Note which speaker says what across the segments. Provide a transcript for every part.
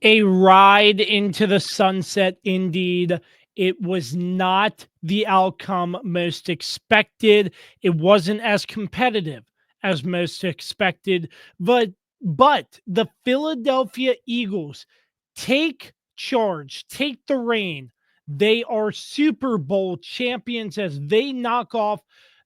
Speaker 1: A ride into the sunset, indeed. It was not the outcome most expected. It wasn't as competitive as most expected, but the Philadelphia Eagles take charge, take the reign. They are Super Bowl champions as they knock off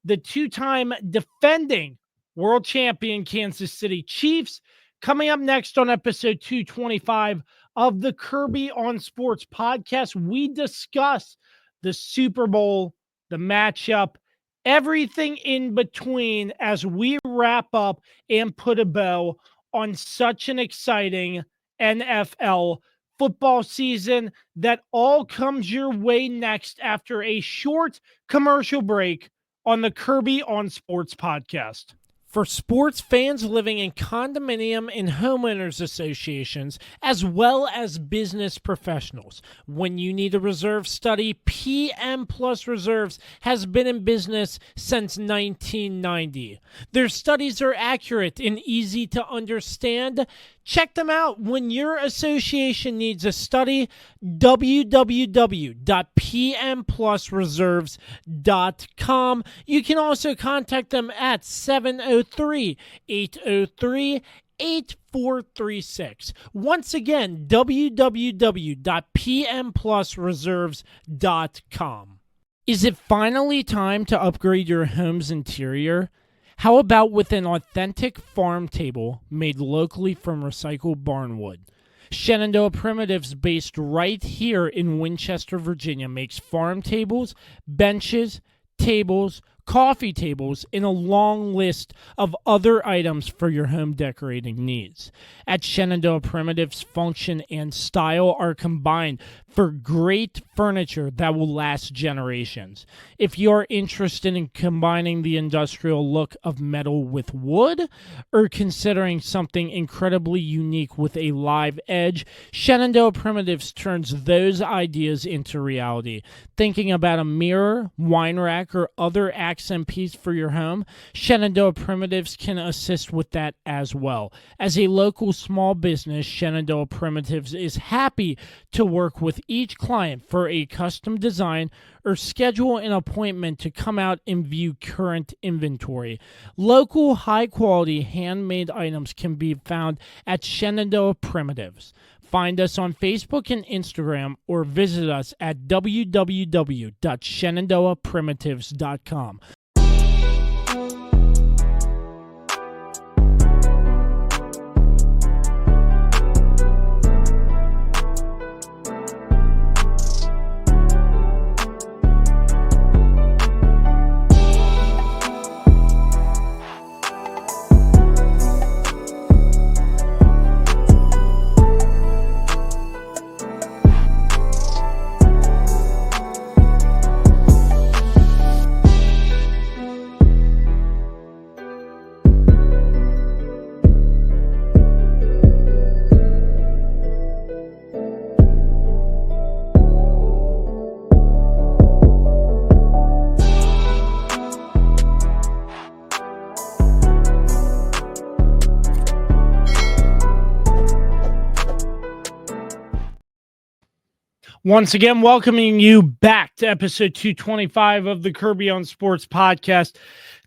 Speaker 1: the two-time defending world champion Kansas City Chiefs. Coming up next on episode 225 of the Kirby on Sports podcast, we discuss the Super Bowl, the matchup, everything in between as we wrap up and put a bow on such an exciting NFL football season. That all comes your way next after a short commercial break on the Kirby on Sports podcast. For sports fans living in condominium and homeowners associations, as well as business professionals, when you need a reserve study, PickEm Plus Reserves has been in business since 1990. Their studies are accurate and easy to understand. Check them out when your association needs a study. www.pmplusreserves.com. You can also contact them at 703-803-8436. Once again, www.pmplusreserves.com. Is it finally time to upgrade your home's interior? How about with an authentic farm table made locally from recycled barnwood? Shenandoah Primitives, based right here in Winchester, Virginia, makes farm tables, benches, tables, coffee tables, and a long list of other items for your home decorating needs. At Shenandoah Primitives, function and style are combined for great furniture that will last generations. If you're interested in combining the industrial look of metal with wood, or considering something incredibly unique with a live edge, Shenandoah Primitives turns those ideas into reality. Thinking about a mirror, wine rack, or other accent piece for your home, Shenandoah Primitives can assist with that as well. As a local small business, Shenandoah Primitives is happy to work with each client for a custom design or schedule an appointment to come out and view current inventory. Local, high-quality, handmade items can be found at Shenandoah Primitives. Find us on Facebook and Instagram or visit us at www.shenandoahprimitives.com. Once again, welcoming you back to episode 225 of the Kirby on Sports podcast.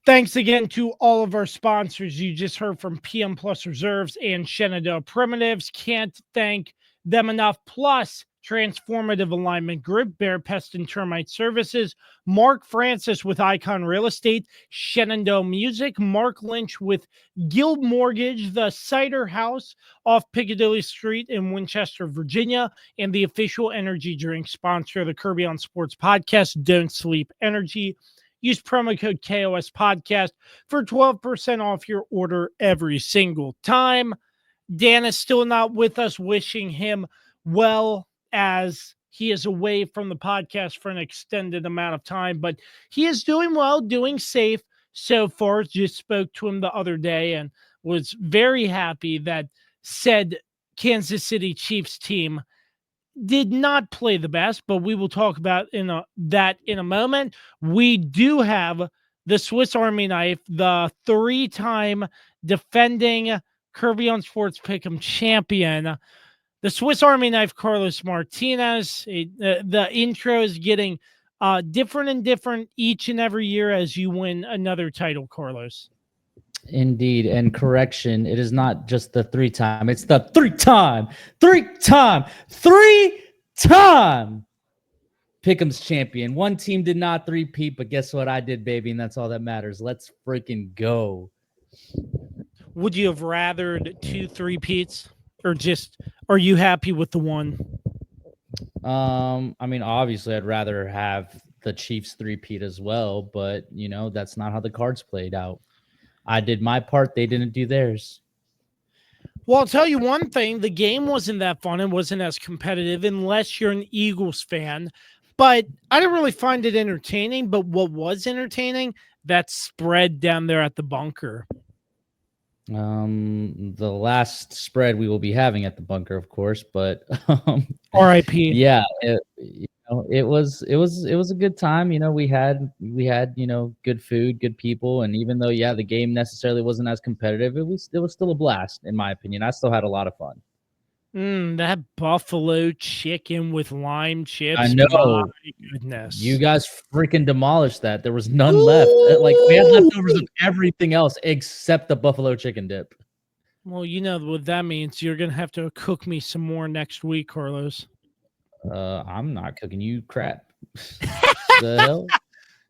Speaker 1: Thanks again to all of our sponsors. You just heard from PickEm Plus Reserves and Shenandoah Primitives. Can't thank them enough. Plus, Transformative Alignment Group, Barrett, Pest, and Termite Services, Mark Francis with Icon Real Estate, Shenandoah Music, Mark Lynch with Guild Mortgage, the Cider House off Piccadilly Street in Winchester, Virginia, and the official energy drink sponsor of the Kirby on Sports podcast, Don't Sleep Energy. Use promo code KOS Podcast for 12% off your order every single time. Dan is still not with us, wishing him well as he is away from the podcast for an extended amount of time, but he is doing well, doing safe so far. Just spoke to him the other day and was very happy that said Kansas City Chiefs team did not play the best, but we will talk about that in a moment. We do have the Swiss Army knife, the three-time defending Kirby on Sports PickEm champion, the Swiss Army knife Carlos Martinez. The intro is getting different and different each and every year as you win another title, Carlos.
Speaker 2: Indeed, and correction, it is not just the 3-time, it's the three-time Pick'em's champion. One team did not three-peat, but guess what? I did, baby, and that's all that matters. Let's freaking go.
Speaker 1: Would you have rathered 2 3-peats, or just are you happy with the one?
Speaker 2: I mean, obviously, I'd rather have the Chiefs three-peat as well, but you know, that's not how the cards played out. I did my part, they didn't do theirs.
Speaker 1: Well, I'll tell you one thing, the game wasn't that fun. It wasn't as competitive unless you're an Eagles fan. But I didn't really find it entertaining. But what was entertaining, that spread down there at the bunker.
Speaker 2: The last spread we will be having at the bunker, of course, but
Speaker 1: R.I.P.
Speaker 2: Yeah, it was a good time. You know, we had good food, good people, and even though the game necessarily wasn't as competitive, it was still a blast in my opinion. I still had a lot of fun.
Speaker 1: That buffalo chicken with lime chips.
Speaker 2: I know.
Speaker 1: My goodness.
Speaker 2: You guys freaking demolished that. There was none left. Like, we had leftovers of everything else except the buffalo chicken dip.
Speaker 1: Well, you know what that means. You're going to have to cook me some more next week, Carlos.
Speaker 2: I'm not cooking you crap. The hell?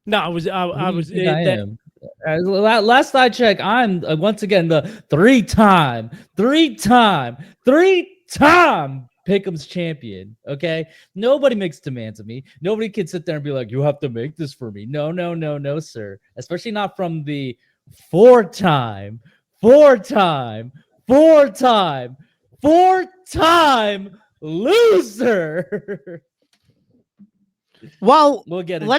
Speaker 1: No, I was.
Speaker 2: Last I checked, I'm once again the three-time Pick'em's champion. Okay, nobody makes demands of me. Nobody can sit there and be like, "You have to make this for me." No, sir. Especially not from the four-time loser.
Speaker 1: Well,
Speaker 2: we'll get into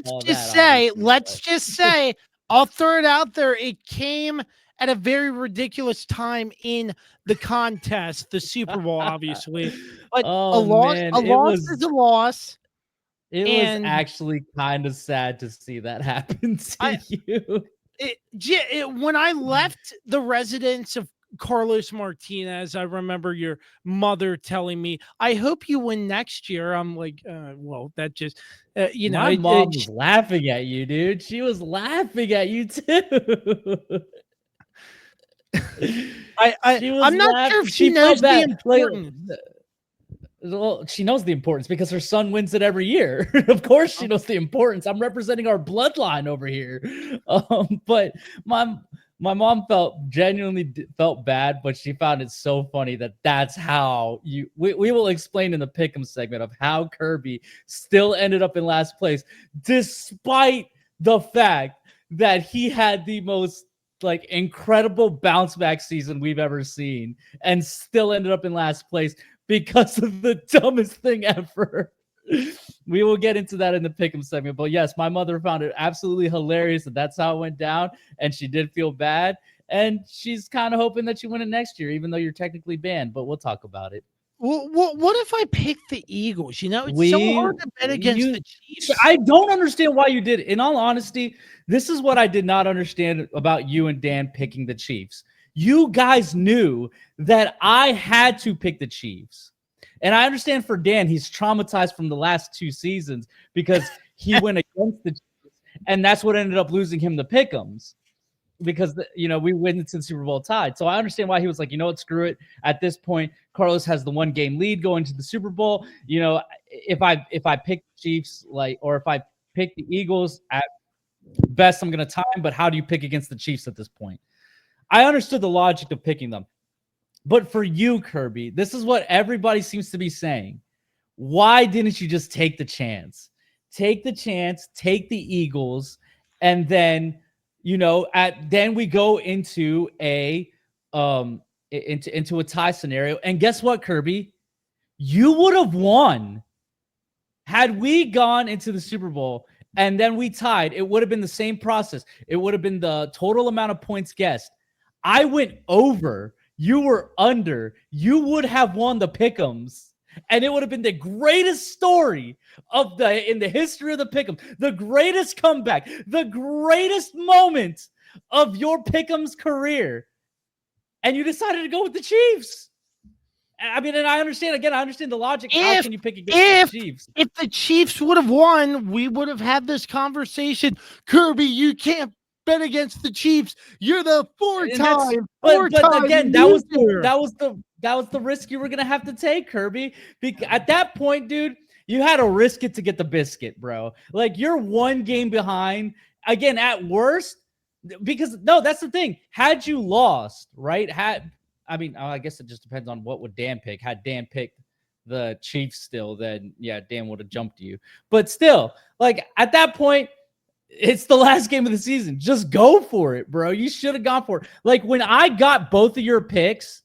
Speaker 1: let's just say, I'll throw it out there. It came at a very ridiculous time in the contest, the Super Bowl, obviously. But a loss is a loss.
Speaker 2: It was actually kind of sad to see that happen to you.
Speaker 1: When I left the residence of Carlos Martinez, I remember your mother telling me, "I hope you win next year." I'm like, well, that just,
Speaker 2: my mom was laughing at you, dude. She was laughing at you too.
Speaker 1: I'm not sure if she knows the importance.
Speaker 2: Well, she knows the importance because her son wins it every year. Of course, she knows the importance. I'm representing our bloodline over here. But my mom genuinely felt bad, but she found it so funny that's how we will explain in the Pick'em segment of how Kirby still ended up in last place, despite the fact that he had the most incredible bounce back season we've ever seen and still ended up in last place because of the dumbest thing ever. We will get into that in the Pick'em segment. But yes, my mother found it absolutely hilarious that that's how it went down. And she did feel bad. And she's kind of hoping that you win it next year, even though you're technically banned. But we'll talk about it.
Speaker 1: Well, what if I pick the Eagles? You know, it's so hard to bet against the Chiefs.
Speaker 2: I don't understand why you did it. In all honesty, this is what I did not understand about you and Dan picking the Chiefs. You guys knew that I had to pick the Chiefs. And I understand for Dan, he's traumatized from the last 2 seasons because he went against the Chiefs, and that's what ended up losing him the Pick'ems because, we went into the Super Bowl tied. So I understand why he was like, you know what, screw it. At this point, Carlos has the 1-game lead going to the Super Bowl. If I pick the Chiefs, or if I pick the Eagles, at best, I'm going to tie him. But how do you pick against the Chiefs at this point? I understood the logic of picking them. But for you, Kirby, this is what everybody seems to be saying. Why didn't you just take the chance? Take the chance, take the Eagles, and then, then we go into a into a tie scenario. And guess what, Kirby? You would have won. Had we gone into the Super Bowl and then we tied, it would have been the same process. It would have been the total amount of points guessed. I went over. You were under. You would have won the Pick'ems, and it would have been the greatest story in the history of the Pick'em, the greatest comeback, the greatest moment of your Pick'ems career. And you decided to go with the Chiefs. I mean, and I understand the logic. How can you pick against the Chiefs?
Speaker 1: If the Chiefs would have won, we would have had this conversation. Kirby, you can't bet against the Chiefs. You're the four-time
Speaker 2: again,
Speaker 1: loser.
Speaker 2: that was the risk you were gonna have to take, Kirby. At that point, dude, you had to risk it to get the biscuit, bro. Like, you're one game behind. Again, at worst, because no, that's the thing. Had you lost, right? I guess it just depends on what would Dan pick. Had Dan picked the Chiefs still, then yeah, Dan would have jumped you. But still, like, at that point, it's the last game of the season. Just go for it, bro. You should have gone for it. Like, when I got both of your picks,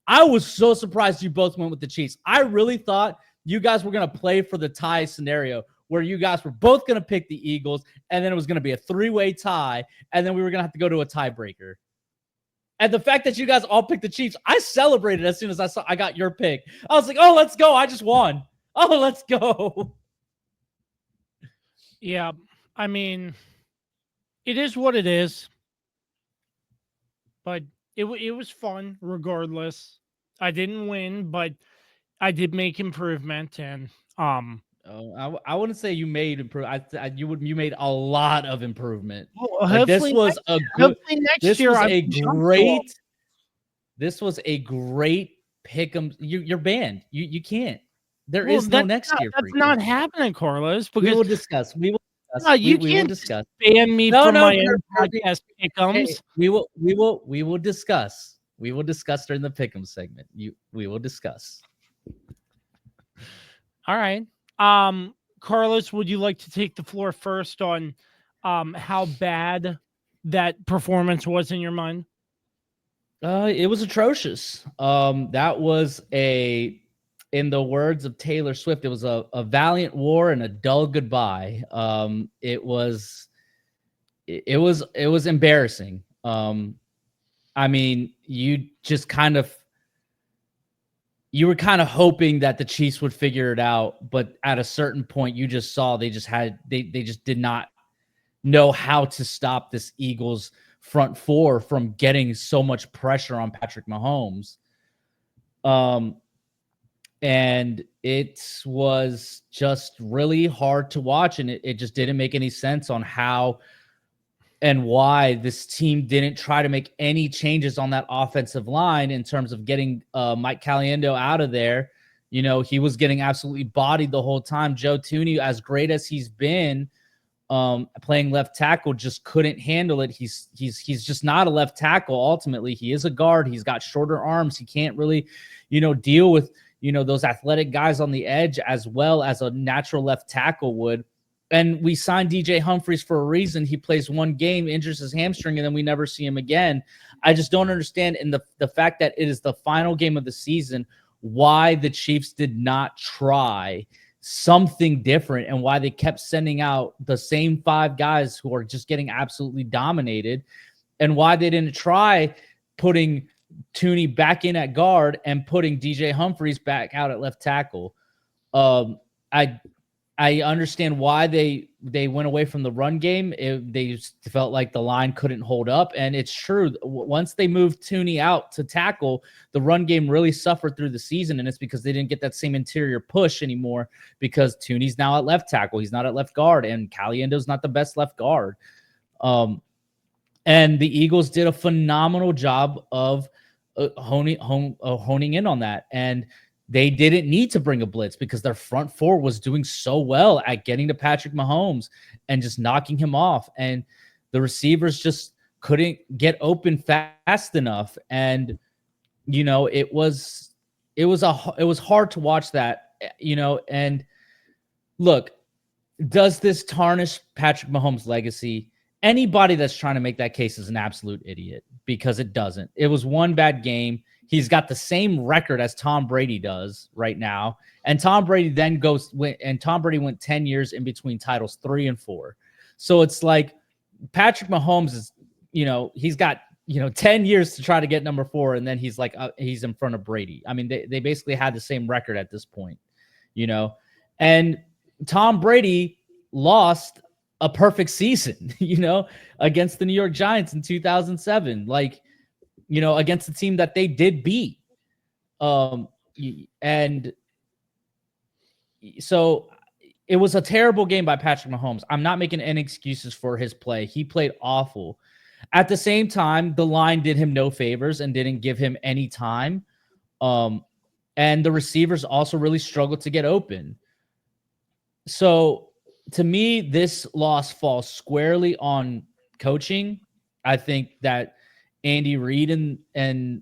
Speaker 2: I was so surprised you both went with the Chiefs. I really thought you guys were going to play for the tie scenario where you guys were both going to pick the Eagles, and then it was going to be a three-way tie, and then we were going to have to go to a tiebreaker. And the fact that you guys all picked the Chiefs, I celebrated as soon as I got your pick. I was like, oh, let's go. I just won. Oh, let's go.
Speaker 1: Yeah, I mean, it is what it is. But it was fun regardless. I didn't win, but I did make improvement, and
Speaker 2: I wouldn't say you made improvement. You made a lot of improvement.
Speaker 1: Well,
Speaker 2: like, this was a good. This was a great. This was a great pick'em. You're banned. You can't. There is no next year.
Speaker 1: That's not happening, Carlos. Because
Speaker 2: we will discuss. We will.
Speaker 1: No, you can't ban me from my own podcast pick'ems.
Speaker 2: We will discuss. We will discuss during the pick'em segment. We will discuss.
Speaker 1: All right. Carlos, would you like to take the floor first on how bad that performance was in your mind?
Speaker 2: It was atrocious. That was in the words of Taylor Swift, it was a valiant war and a dull goodbye. It was embarrassing. I mean, you were kind of hoping that the Chiefs would figure it out, but at a certain point, you just saw they just did not know how to stop this Eagles front four from getting so much pressure on Patrick Mahomes. And it was just really hard to watch, and it just didn't make any sense on how and why this team didn't try to make any changes on that offensive line in terms of getting Mike Caliendo out of there. You know, he was getting absolutely bodied the whole time. Joe Thuney, as great as he's been playing left tackle, just couldn't handle it. He's just not a left tackle. Ultimately, he is a guard. He's got shorter arms. He can't really, deal with, those athletic guys on the edge as well as a natural left tackle would. And we signed DJ Humphries for a reason. He plays one game, injures his hamstring, and then we never see him again. I just don't understand. And the fact that it is the final game of the season, why the Chiefs did not try something different and why they kept sending out the same five guys who are just getting absolutely dominated, and why they didn't try putting Thuney back in at guard and putting DJ Humphries back out at left tackle. I understand why they went away from the run game. They felt like the line couldn't hold up, and it's true. Once they moved Thuney out to tackle, the run game really suffered through the season, and it's because they didn't get that same interior push anymore because Thuney's now at left tackle. He's not at left guard, and Caliendo's not the best left guard. And the Eagles did a phenomenal job of honing in on that, and they didn't need to bring a blitz because their front four was doing so well at getting to Patrick Mahomes and just knocking him off. And the receivers just couldn't get open fast enough. And, it was hard to watch that, and look, does this tarnish Patrick Mahomes' legacy? Anybody that's trying to make that case is an absolute idiot, because it doesn't. It was one bad game. He's got the same record as Tom Brady does right now. And Tom Brady went 10 years in between titles 3 and 4. So it's like Patrick Mahomes is, he's got, 10 years to try to get number 4. And then he's like, he's in front of Brady. I mean, they basically had the same record at this point, and Tom Brady lost a perfect season, against the New York Giants in 2007. Like, against the team that they did beat. and so it was a terrible game by Patrick Mahomes. I'm not making any excuses for his play. He played awful. At the same time, the line did him no favors and didn't give him any time. And the receivers also really struggled to get open. So to me, this loss falls squarely on coaching. I think that Andy Reid and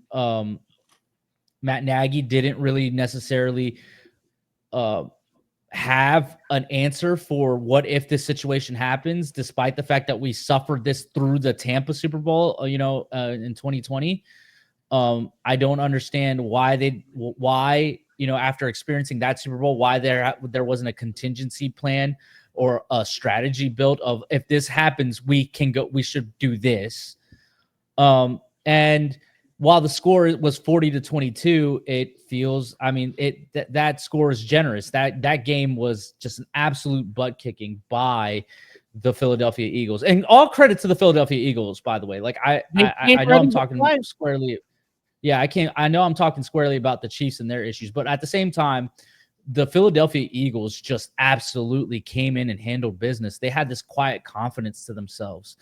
Speaker 2: Matt Nagy didn't really necessarily have an answer for what if this situation happens, despite the fact that we suffered this through the Tampa Super Bowl, in 2020. I don't understand why after experiencing that Super Bowl, why there wasn't a contingency plan or a strategy built of, if this happens, we should do this. And while the score was 40-22, it feels, that score is generous. That game was just an absolute butt kicking by the Philadelphia Eagles, and all credit to the Philadelphia Eagles, by the way. Like I know I'm talking squarely. Yeah, I know I'm talking squarely about the Chiefs and their issues, but at the same time, the Philadelphia Eagles just absolutely came in and handled business. They had this quiet confidence to themselves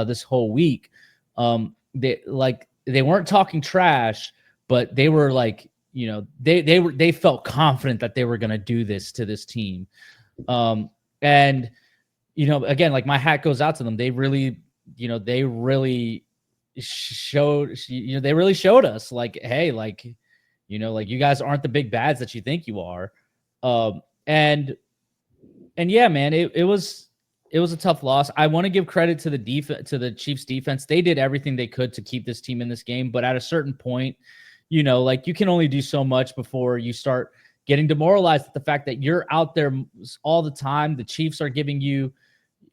Speaker 2: this whole week. They weren't talking trash, but they were like, they felt confident that they were going to do this to this team. And again, like, my hat goes out to them. They really showed us, like, hey, like, you guys aren't the big bads that you think you are. And yeah, man, it was a tough loss. I want to give credit to the Chiefs defense. They did everything they could to keep this team in this game, but at a certain point, like, you can only do so much before you start getting demoralized at the fact that you're out there all the time. The Chiefs are giving you,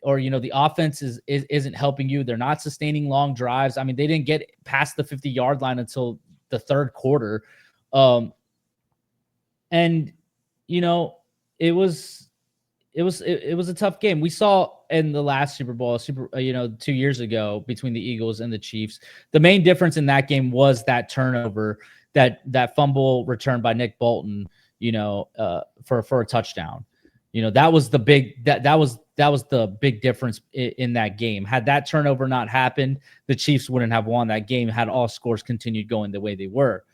Speaker 2: or the offense isn't helping you. They're not sustaining long drives. I mean, they didn't get past the 50-yard line until the third quarter. And it was a tough game. We saw in the last Super Bowl, 2 years ago, between the Eagles and the Chiefs, the main difference in that game was that turnover, that fumble return by Nick Bolton, for a touchdown. That was the big that was the big difference in that game. Had that turnover not happened, the Chiefs wouldn't have won that game had all scores continued going the way they were.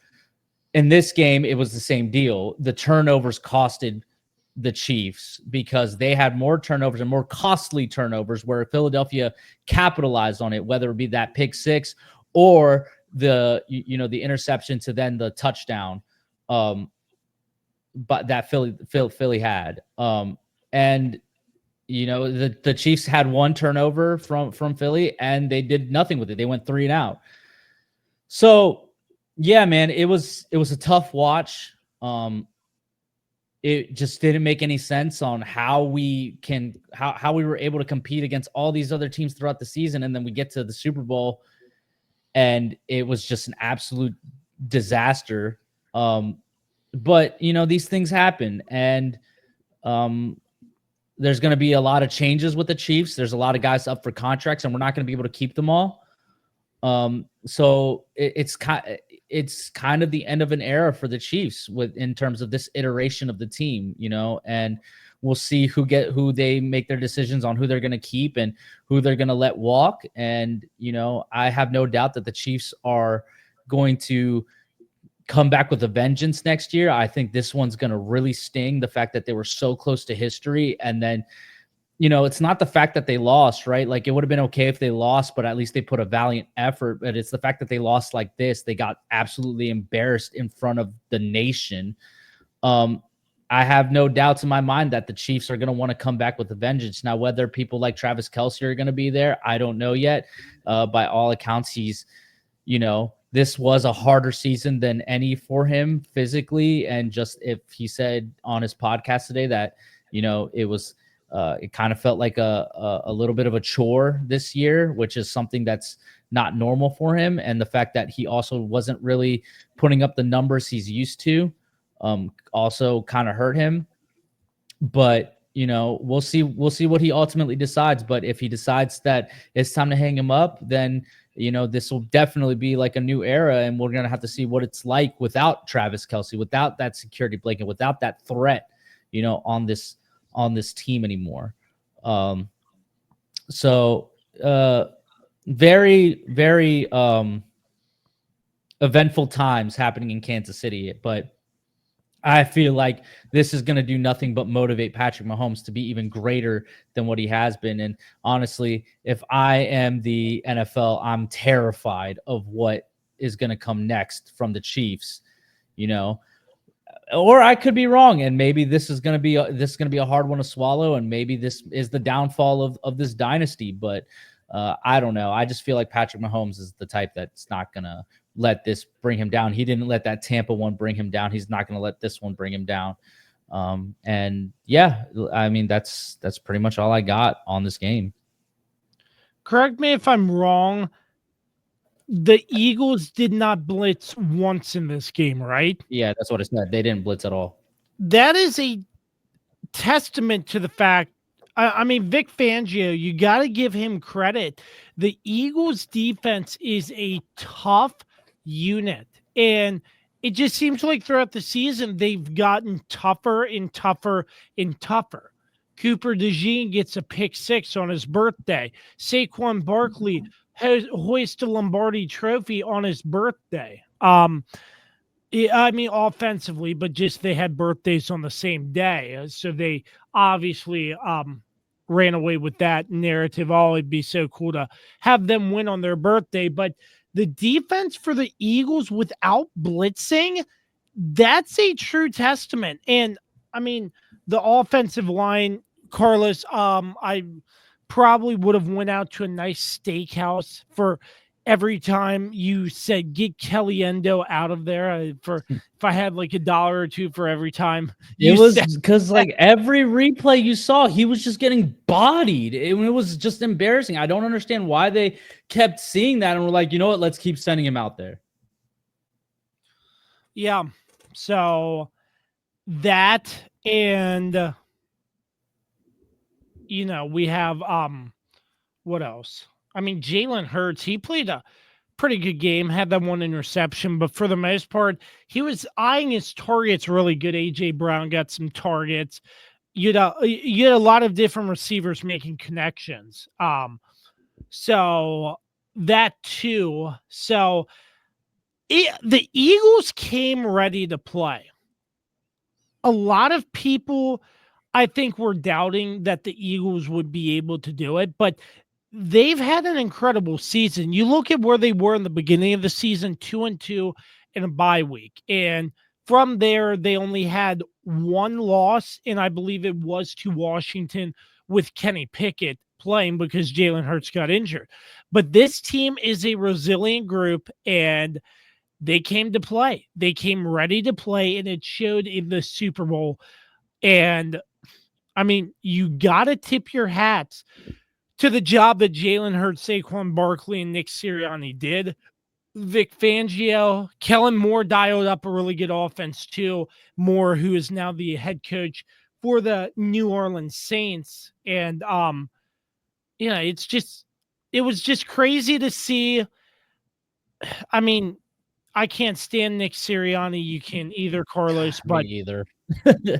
Speaker 2: In this game, it was the same deal. The turnovers costed the Chiefs because they had more turnovers and more costly turnovers, where Philadelphia capitalized on it, whether it be that pick six or the interception to then the touchdown. But that Philly had. And the Chiefs had one turnover from Philly, and they did nothing with it. They went 3 and out. So yeah, man, it was a tough watch. It just didn't make any sense on how we were able to compete against all these other teams throughout the season, and then we get to the Super Bowl, and it was just an absolute disaster. But these things happen, and there's going to be a lot of changes with the Chiefs. There's a lot of guys up for contracts, and we're not going to be able to keep them all. So it's kind of the end of an era for the Chiefs in terms of this iteration of the team, and we'll see who they make their decisions on, who they're going to keep and who they're going to let walk. And, I have no doubt that the Chiefs are going to come back with a vengeance next year. I think this one's going to really sting, the fact that they were so close to history. And then, it's not the fact that they lost, right? Like, it would have been okay if they lost, but at least they put a valiant effort. But it's the fact that they lost like this. They got absolutely embarrassed in front of the nation. I have no doubts in my mind that the Chiefs are going to want to come back with a vengeance. Now, whether people like Travis Kelce are going to be there, I don't know yet. By all accounts, he's, this was a harder season than any for him physically. And just, if he said on his podcast today that, it was, it kind of felt like a little bit of a chore this year, which is something that's not normal for him. And the fact that he also wasn't really putting up the numbers he's used to, also kind of hurt him. But, we'll see what he ultimately decides. But if he decides that it's time to hang him up, then, This will definitely be like a new era, and we're going to have to see what it's like without Travis Kelce, without that security blanket, without that threat, on this team anymore. So very, very eventful times happening in Kansas City, but I feel like this is going to do nothing but motivate Patrick Mahomes to be even greater than what he has been. And honestly, if I am the NFL, I'm terrified of what is going to come next from the Chiefs, or I could be wrong. And maybe this is going to be a hard one to swallow. And maybe this is the downfall of this dynasty, but I don't know. I just feel like Patrick Mahomes is the type that's not going to let this bring him down. He didn't let that Tampa one bring him down. He's not going to let this one bring him down. And yeah, I mean, that's pretty much all I got on this game.
Speaker 1: Correct me if I'm wrong. The Eagles did not blitz once in this game, right?
Speaker 2: Yeah, that's what I said. They didn't blitz at all.
Speaker 1: That is a testament to the fact. I mean, Vic Fangio, you got to give him credit. The Eagles defense is a tough unit, and it just seems like throughout the season they've gotten tougher and tougher and tougher. Cooper DeJean gets a pick 6 on his birthday. Saquon Barkley hoists a Lombardi Trophy on his birthday. I mean, offensively, but just they had birthdays on the same day. So they obviously ran away with that narrative. Oh, it'd be so cool to have them win on their birthday. But the defense for the Eagles without blitzing, that's a true testament. And I mean, the offensive line, Carlos, I probably would have went out to a nice steakhouse for every time you said get Kellyanne out of there. For if I had like $1 or $2 for every time
Speaker 2: it was, because like every replay you saw, he was just getting bodied. It was just embarrassing. I don't understand why they kept seeing that and were like, you know what, let's keep sending him out there.
Speaker 1: Yeah. So that, and we have what else? I mean, Jalen Hurts, he played a pretty good game, had that one interception, but for the most part, he was eyeing his targets really good. A.J. Brown got some targets. You had a lot of different receivers making connections. So that too. So the Eagles came ready to play. A lot of people, I think, were doubting that the Eagles would be able to do it, but they've had an incredible season. You look at where they were in the beginning of the season, 2-2 in a bye week. And from there, they only had one loss, and I believe it was to Washington with Kenny Pickett playing because Jalen Hurts got injured. But this team is a resilient group, and they came to play. They came ready to play, and it showed in the Super Bowl. And, I mean, you got to tip your hats to the job that Jalen Hurts, Saquon Barkley, and Nick Sirianni did. Vic Fangio, Kellen Moore dialed up a really good offense too. Moore, who is now the head coach for the New Orleans Saints. And, it was just crazy to see. I mean, I can't stand Nick Sirianni. You can either, Carlos, but
Speaker 2: me either.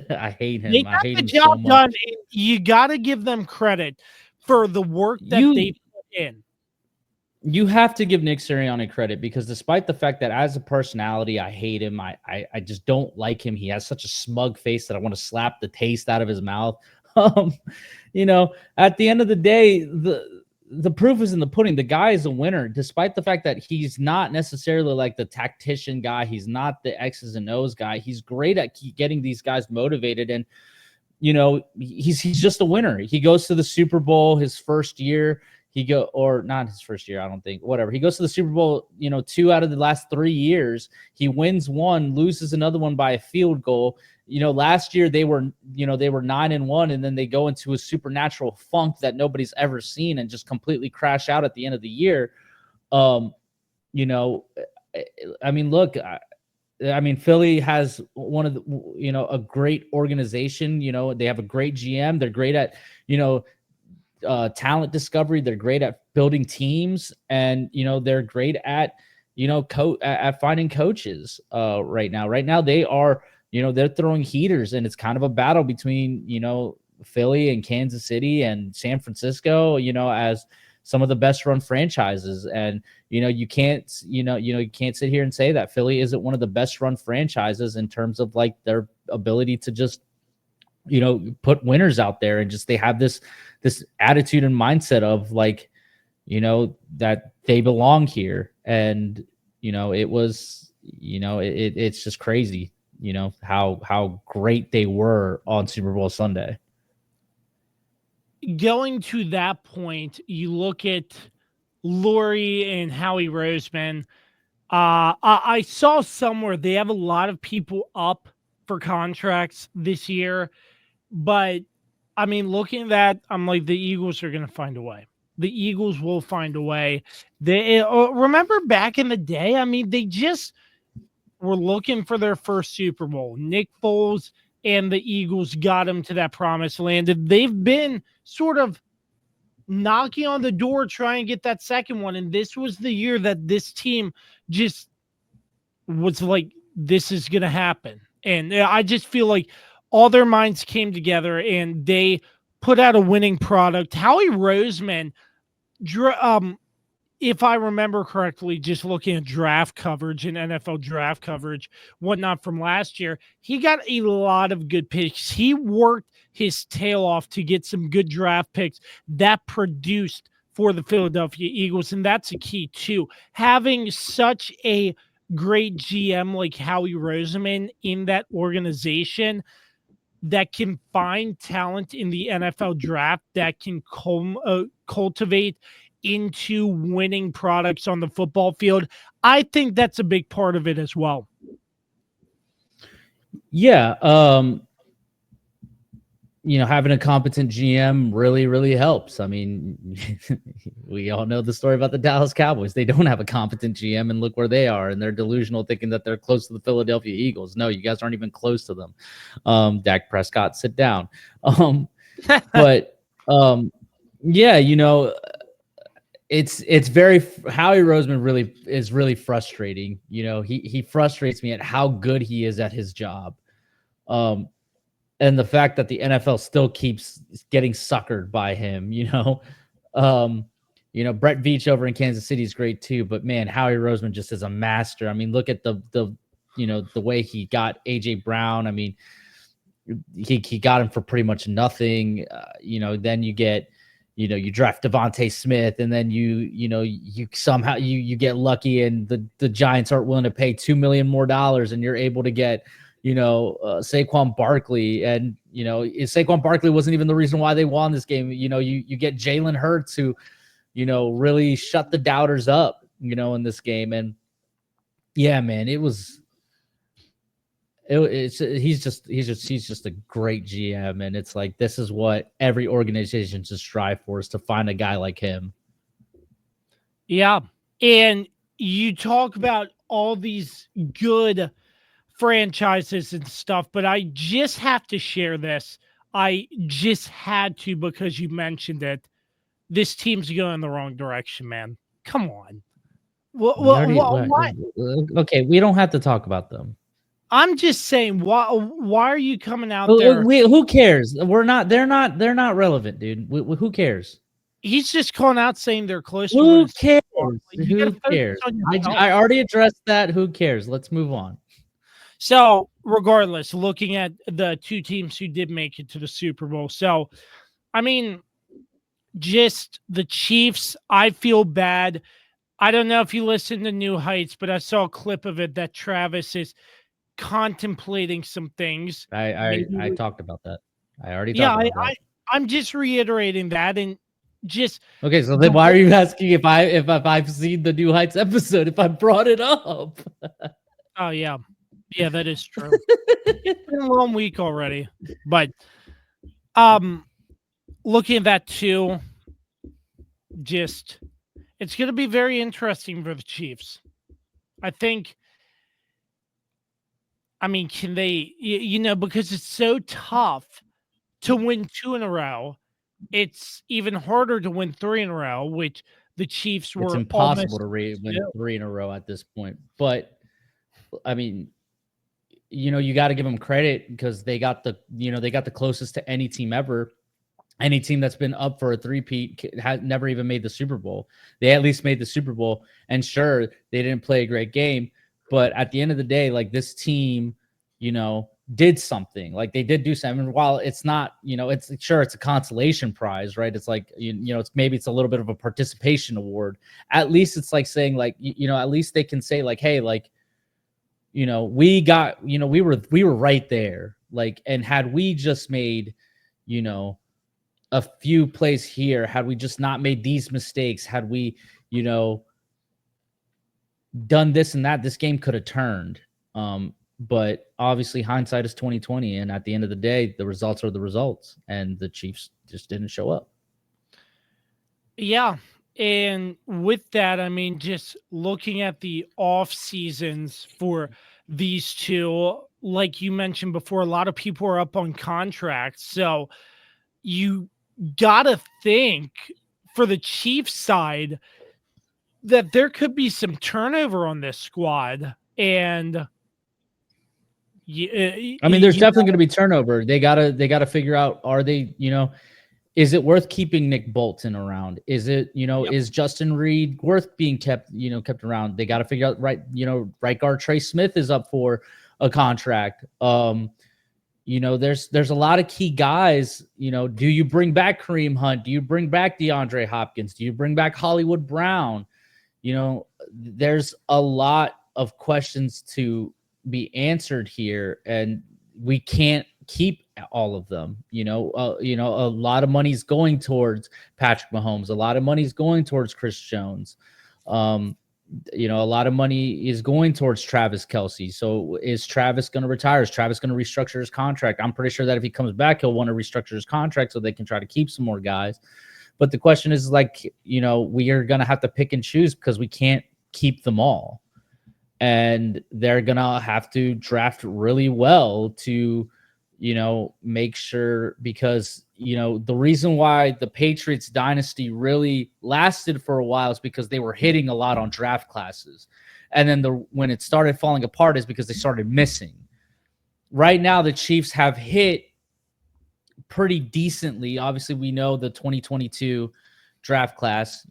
Speaker 2: I hate him.
Speaker 1: They got the job done. You got to give them credit for the work that they put in.
Speaker 2: You have to give Nick Sirianni credit, because despite the fact that as a personality, I hate him. I just don't like him. He has such a smug face that I want to slap the taste out of his mouth. At the end of the day, the proof is in the pudding. The guy is a winner, despite the fact that he's not necessarily like the tactician guy. He's not the X's and O's guy. He's great at getting these guys motivated. And, he's just a winner. He goes to the Super Bowl his first year. Or not his first year, I don't think, whatever. He goes to the Super Bowl, 2 out of the last 3 years. He wins one, loses another one by a field goal. Last year they were 9-1, and then they go into a supernatural funk that nobody's ever seen and just completely crash out at the end of the year. I mean, look, Philly has one of the, a great organization. They have a great GM. They're great at, talent discovery. They're great at building teams, and they're great at at finding coaches. Right now, they are they're throwing heaters, and it's kind of a battle between Philly and Kansas City and San Francisco. As some of the best run franchises, and you can't you can't sit here and say that Philly isn't one of the best run franchises in terms of like their ability to just put winners out there, and just they have this attitude and mindset of like that they belong here. And it was it's just crazy how great they were on Super Bowl Sunday.
Speaker 1: Going to that point, you look at Lurie and Howie Roseman. I saw somewhere they have a lot of people up for contracts this year, but I mean, looking at that, I'm like, the Eagles are going to find a way. The Eagles will find a way. They remember back in the day. I mean, they just were looking for their first Super Bowl. Nick Foles and the Eagles got them to that promised land. They've been sort of knocking on the door, trying to get that second one. And this was the year that this team just was like, this is going to happen. And I just feel like all their minds came together and they put out a winning product. Howie Roseman, if I remember correctly, just looking at draft coverage and NFL draft coverage, whatnot from last year, he got a lot of good picks. He worked his tail off to get some good draft picks that produced for the Philadelphia Eagles. And that's a key too. Having such a great GM like Howie Roseman in that organization that can find talent in the NFL draft that can cultivate into winning products on the football field. I think that's a big part of it as well.
Speaker 2: Yeah. Having a competent GM really, really helps. I mean, we all know the story about the Dallas Cowboys. They don't have a competent GM, and look where they are. And they're delusional, thinking that they're close to the Philadelphia Eagles. No, you guys aren't even close to them. Dak Prescott, sit down. But yeah, it's very Howie Roseman really is really frustrating. He frustrates me at how good he is at his job. And the fact that the NFL still keeps getting suckered by him, Brett Veach over in Kansas City is great too, but man, Howie Roseman just is a master. I mean, look at the way he got AJ Brown. I mean, he got him for pretty much nothing. Then you get, you draft Devontae Smith, and then you somehow you get lucky, and the Giants aren't willing to pay $2 million more, and you're able to get Saquon Barkley, and Saquon Barkley wasn't even the reason why they won this game. You get Jalen Hurts, who really shut the doubters up in this game. And yeah, man, he's just a great GM, and it's like, this is what every organization should strive for, is to find a guy like him.
Speaker 1: Yeah. And you talk about all these good franchises and stuff, but I just have to share this. I just had to, because you mentioned it. This team's going in the wrong direction, man. Come on. Why?
Speaker 2: Okay, we don't have to talk about them.
Speaker 1: I'm just saying, why are you coming out there?
Speaker 2: Who cares? They're not relevant, dude. Who cares?
Speaker 1: He's just calling out saying they're close.
Speaker 2: Who cares? Who cares? I already addressed that. Who cares? Let's move on.
Speaker 1: So, regardless, looking at the two teams who did make it to the Super Bowl. So, I mean, just the Chiefs, I feel bad. I don't know if you listened to New Heights, but I saw a clip of it that Travis is contemplating some things.
Speaker 2: I talked about that. I already talked about that.
Speaker 1: I'm just reiterating that, and just
Speaker 2: okay. So then, why are you asking if I've seen the New Heights episode? If I brought it up?
Speaker 1: Oh yeah, that is true. It's been a long week already, but looking at that too, just it's going to be very interesting for the Chiefs. I think. I mean, can they? Because it's so tough to win 2 in a row. it's even harder to win 3 in a row, which the Chiefs
Speaker 2: It's
Speaker 1: were
Speaker 2: impossible
Speaker 1: almost
Speaker 2: to win
Speaker 1: do.
Speaker 2: 3 in a row at this point. But I mean, you got to give them credit because they got the closest to any team ever. Any team that's been up for a three-peat has never even made the Super Bowl. They at least made the Super Bowl. And sure, they didn't play a great game, but at the end of the day, like this team, did something. Like they did do something. While it's not, it's sure it's a consolation prize, right? It's like it's maybe it's a little bit of a participation award. At least it's like saying like at least they can say like, hey, like we got we were right there. Like, and had we just made a few plays here, had we just not made these mistakes, had we done this and that, this game could have turned. But obviously hindsight is 2020, and at the end of the day, the results are the results, and the Chiefs just didn't show up.
Speaker 1: Yeah. And with that, I mean, just looking at the off seasons for these two, like you mentioned before, a lot of people are up on contracts. So you got to think for the Chiefs side that there could be some turnover on this squad. And
Speaker 2: I mean, there's definitely going to be turnover. They gotta figure out, are they, is it worth keeping Nick Bolton around? Is it,
Speaker 1: Yep.
Speaker 2: is Justin Reed worth being kept around? They got to figure out, right guard Trey Smith is up for a contract. There's a lot of key guys. Do you bring back Kareem Hunt? Do you bring back DeAndre Hopkins? Do you bring back Hollywood Brown? There's a lot of questions to be answered here, and we can't keep all of them. A lot of money's going towards Patrick Mahomes. A lot of money's going towards Chris Jones. A lot of money is going towards Travis Kelce. So is Travis going to retire? Is Travis going to restructure his contract? I'm pretty sure that if he comes back, he'll want to restructure his contract so they can try to keep some more guys. But the question is, like, we are going to have to pick and choose because we can't keep them all. And they're going to have to draft really well to, make sure, because, the reason why the Patriots dynasty really lasted for a while is because they were hitting a lot on draft classes. And then when it started falling apart is because they started missing. Right now, the Chiefs have hit pretty decently. Obviously, we know the 2022 draft class,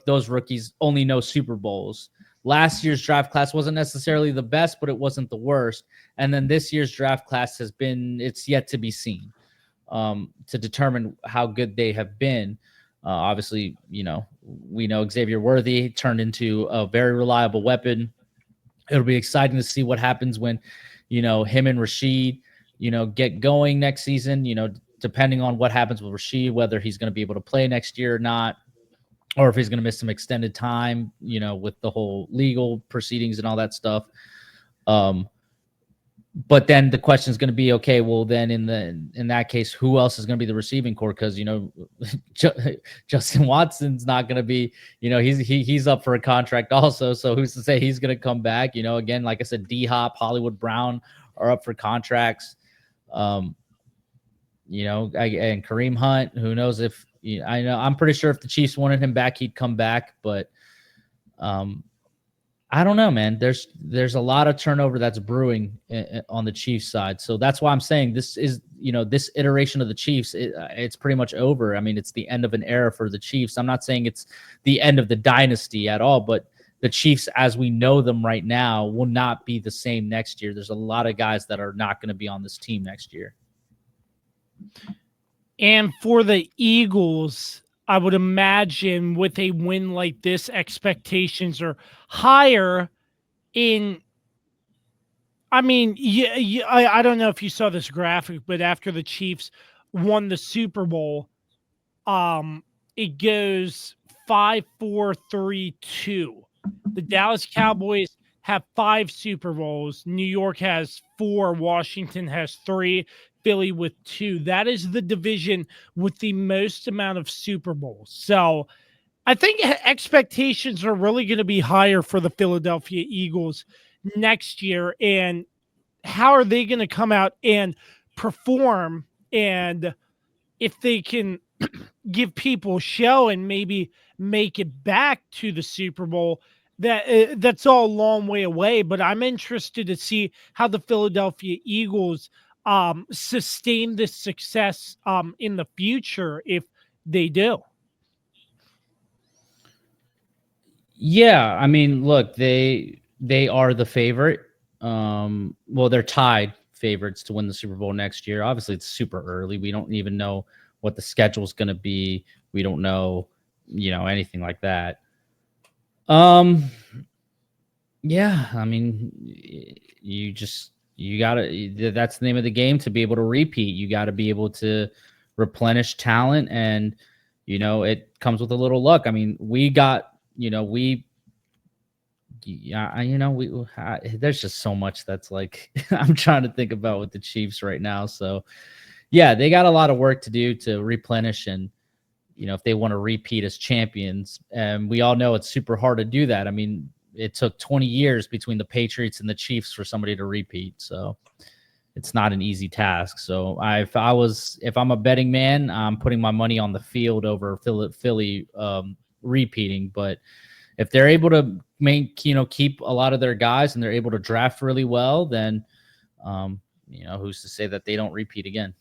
Speaker 2: those rookies only know Super Bowls. Last year's draft class wasn't necessarily the best, but it wasn't the worst. And then this year's draft class it's yet to be seen to determine how good they have been. Obviously, we know Xavier Worthy turned into a very reliable weapon. It'll be exciting to see what happens when, him and Rashid, get going next season, depending on what happens with Rashid, whether he's going to be able to play next year or not, or if he's going to miss some extended time, with the whole legal proceedings and all that stuff. But then the question is going to be, okay, well, then in that case, who else is going to be the receiving core? Because Justin Watson's not going to be, he's up for a contract also. So who's to say he's going to come back? Again, like I said, D-Hop, Hollywood Brown are up for contracts. And Kareem Hunt, who knows if I'm pretty sure if the Chiefs wanted him back, he'd come back. But I don't know, man. There's a lot of turnover that's brewing on the Chiefs side. So that's why I'm saying this is, this iteration of the Chiefs, it's pretty much over. I mean, it's the end of an era for the Chiefs. I'm not saying it's the end of the dynasty at all, but the Chiefs, as we know them right now, will not be the same next year. There's a lot of guys that are not going to be on this team next year.
Speaker 1: And for the Eagles, I would imagine with a win like this, expectations are higher I don't know if you saw this graphic, but after the Chiefs won the Super Bowl, it goes 5-4-3-2. The Dallas Cowboys have 5 Super Bowls. New York has 4. Washington has 3. Philly with 2. That is the division with the most amount of Super Bowls. So I think expectations are really going to be higher for the Philadelphia Eagles next year. And how are they going to come out and perform? And if they can give people a show and maybe make it back to the Super Bowl. That's all a long way away, but I'm interested to see how the Philadelphia Eagles sustain this success in the future if they do.
Speaker 2: Yeah, I mean, look, they are the favorite. Well, they're tied favorites to win the Super Bowl next year. Obviously, it's super early. We don't even know what the schedule is going to be. We don't know, anything like that. Yeah, I mean, you gotta. That's the name of the game. To be able to repeat, you got to be able to replenish talent, and it comes with a little luck. I mean, we got, there's just so much that's like I'm trying to think about with the Chiefs right now. So yeah, they got a lot of work to do to replenish, and if they want to repeat as champions, and we all know it's super hard to do that. I mean, it took 20 years between the Patriots and the Chiefs for somebody to repeat, so it's not an easy task. So if I'm a betting man, I'm putting my money on the field over Philly repeating. But if they're able to keep a lot of their guys and they're able to draft really well, then who's to say that they don't repeat again?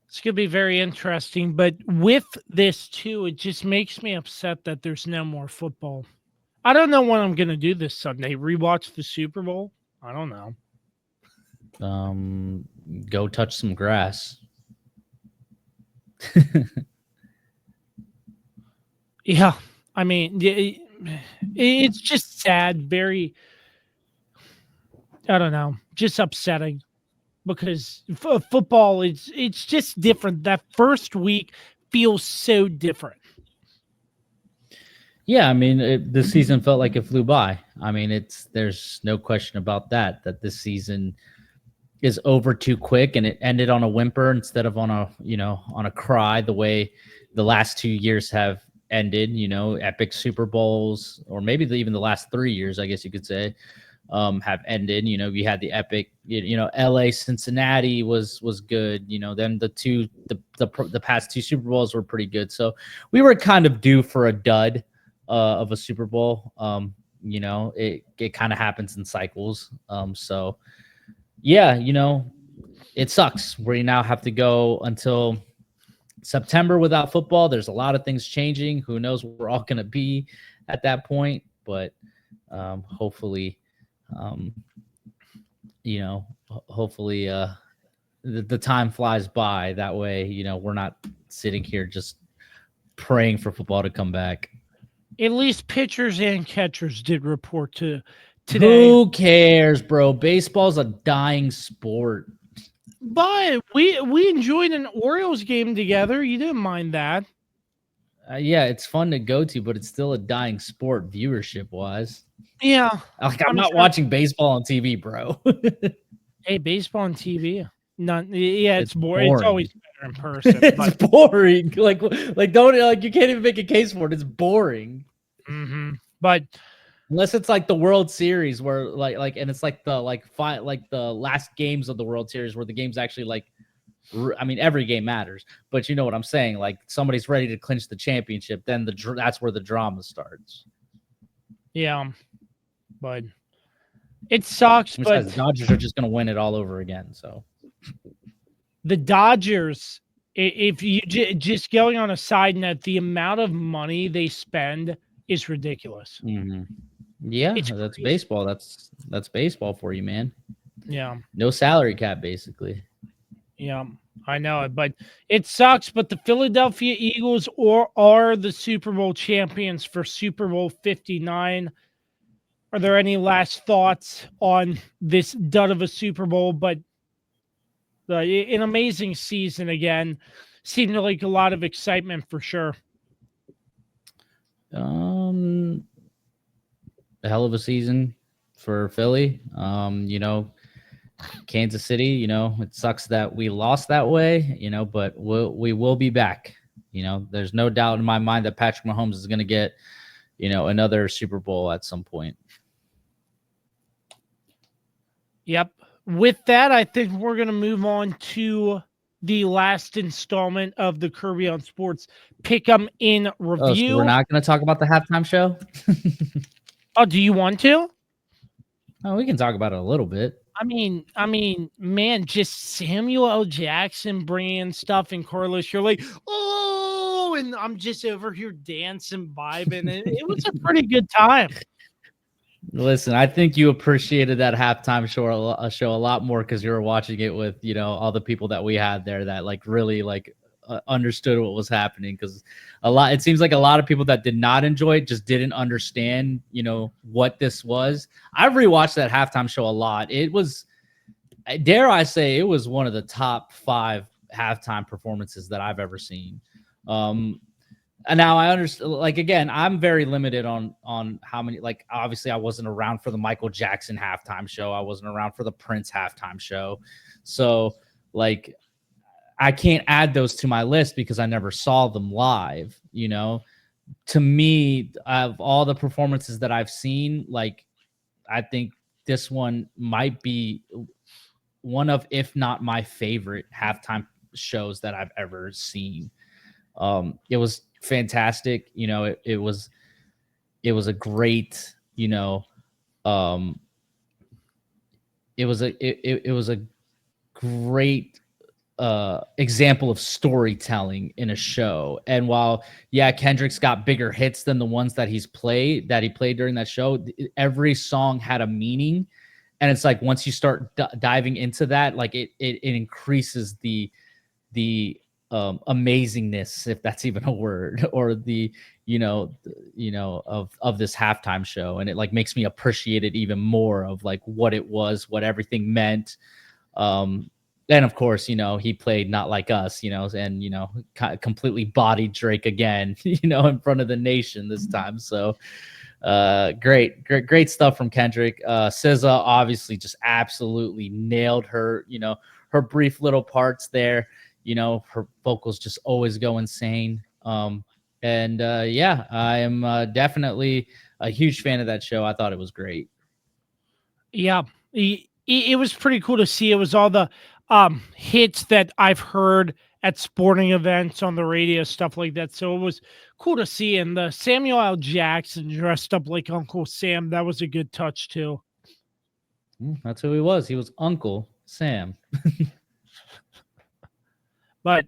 Speaker 1: It's going to be very interesting. But with this, too, it just makes me upset that there's no more football. I don't know what I'm going to do this Sunday. Rewatch the Super Bowl? I don't know.
Speaker 2: Go touch some grass.
Speaker 1: Yeah. I mean, it's just sad. Very, I don't know, just upsetting. Because football, it's just different. That first week feels so different.
Speaker 2: Yeah, I mean, this season felt like it flew by. I mean, there's no question about that this season is over too quick, and it ended on a whimper instead of on a cry, the way the last 2 years have ended. Epic Super Bowls, or maybe even the last 3 years, I guess you could say, have ended. You had the epic, LA Cincinnati was good. Then the past 2 Super Bowls were pretty good. So we were kind of due for a dud of a Super Bowl. It kind of happens in cycles. So yeah, it sucks where you now have to go until September without football. There's a lot of things changing. Who knows where we're all going to be at that point, but hopefully the time flies by. That way, we're not sitting here just praying for football to come back.
Speaker 1: At least pitchers and catchers did report today.
Speaker 2: Who cares, bro? Baseball's a dying sport.
Speaker 1: But we enjoyed an Orioles game together. You didn't mind that.
Speaker 2: Yeah, it's fun to go to, but it's still a dying sport viewership-wise.
Speaker 1: Yeah.
Speaker 2: Like, I'm not watching baseball on TV, bro.
Speaker 1: Hey, baseball on TV. It's boring. It's always better in person.
Speaker 2: It's boring. Like don't you can't even make a case for it. It's boring.
Speaker 1: Mm-hmm. But
Speaker 2: unless it's like the World Series where and it's like the the last games of the World Series where the game's actually I mean, every game matters, but you know what I'm saying? Like, somebody's ready to clinch the championship, then that's where the drama starts.
Speaker 1: Yeah, but it sucks. But
Speaker 2: the Dodgers are just going to win it all over again. So
Speaker 1: the Dodgers, if you just going on a side note, the amount of money they spend is ridiculous.
Speaker 2: Mm-hmm. Yeah, that's baseball. That's baseball for you, man.
Speaker 1: Yeah,
Speaker 2: no salary cap, basically.
Speaker 1: Yeah, I know it, but it sucks. But the Philadelphia Eagles are the Super Bowl champions for Super Bowl 59. Are there any last thoughts on this dud of a Super Bowl? But an amazing season again. Seemed like a lot of excitement for sure.
Speaker 2: A hell of a season for Philly. Kansas City, it sucks that we lost that way, but we will be back. There's no doubt in my mind that Patrick Mahomes is going to get, another Super Bowl at some point.
Speaker 1: Yep. With that, I think we're going to move on to the last installment of the Kirby on Sports PickEm in review.
Speaker 2: So we're not going to talk about the halftime show?
Speaker 1: Oh, do you want to?
Speaker 2: Oh, we can talk about it a little bit.
Speaker 1: I mean, man, just Samuel L. Jackson bringing stuff and Carlos, you're like, oh, and I'm just over here dancing, vibing. It was a pretty good time.
Speaker 2: Listen, I think you appreciated that halftime show a lot more because you were watching it with, all the people that we had there that really understood what was happening. Because it seems like a lot of people that did not enjoy it just didn't understand, what this was. I've rewatched that halftime show a lot. It was, dare I say, it was one of the top 5 halftime performances that I've ever seen. And now I understand, again, I'm very limited on how many, obviously I wasn't around for the Michael Jackson halftime show. I wasn't around for the Prince halftime show. So I can't add those to my list because I never saw them live, To me, of all the performances that I've seen, I think this one might be one of, if not my favorite halftime shows that I've ever seen. It was fantastic. It was a great, it was a great example of storytelling in a show. And while Kendrick's got bigger hits than the ones that he played during that show, every song had a meaning. And it's once you start diving into that, it increases the amazingness, if that's even a word, or the of this halftime show, and it makes me appreciate it even more of what it was, what everything meant. And of course, he played Not Like Us, and completely bodied Drake again, in front of the nation this time. So great stuff from Kendrick. SZA obviously just absolutely nailed her, her brief little parts there. Her vocals just always go insane. I am definitely a huge fan of that show. I thought it was great.
Speaker 1: Yeah, it was pretty cool to see. It was all the hits that I've heard at sporting events on the radio, stuff like that. So it was cool to see. And the Samuel L. Jackson dressed up like Uncle Sam, that was a good touch too.
Speaker 2: That's who he was. He was Uncle Sam.
Speaker 1: But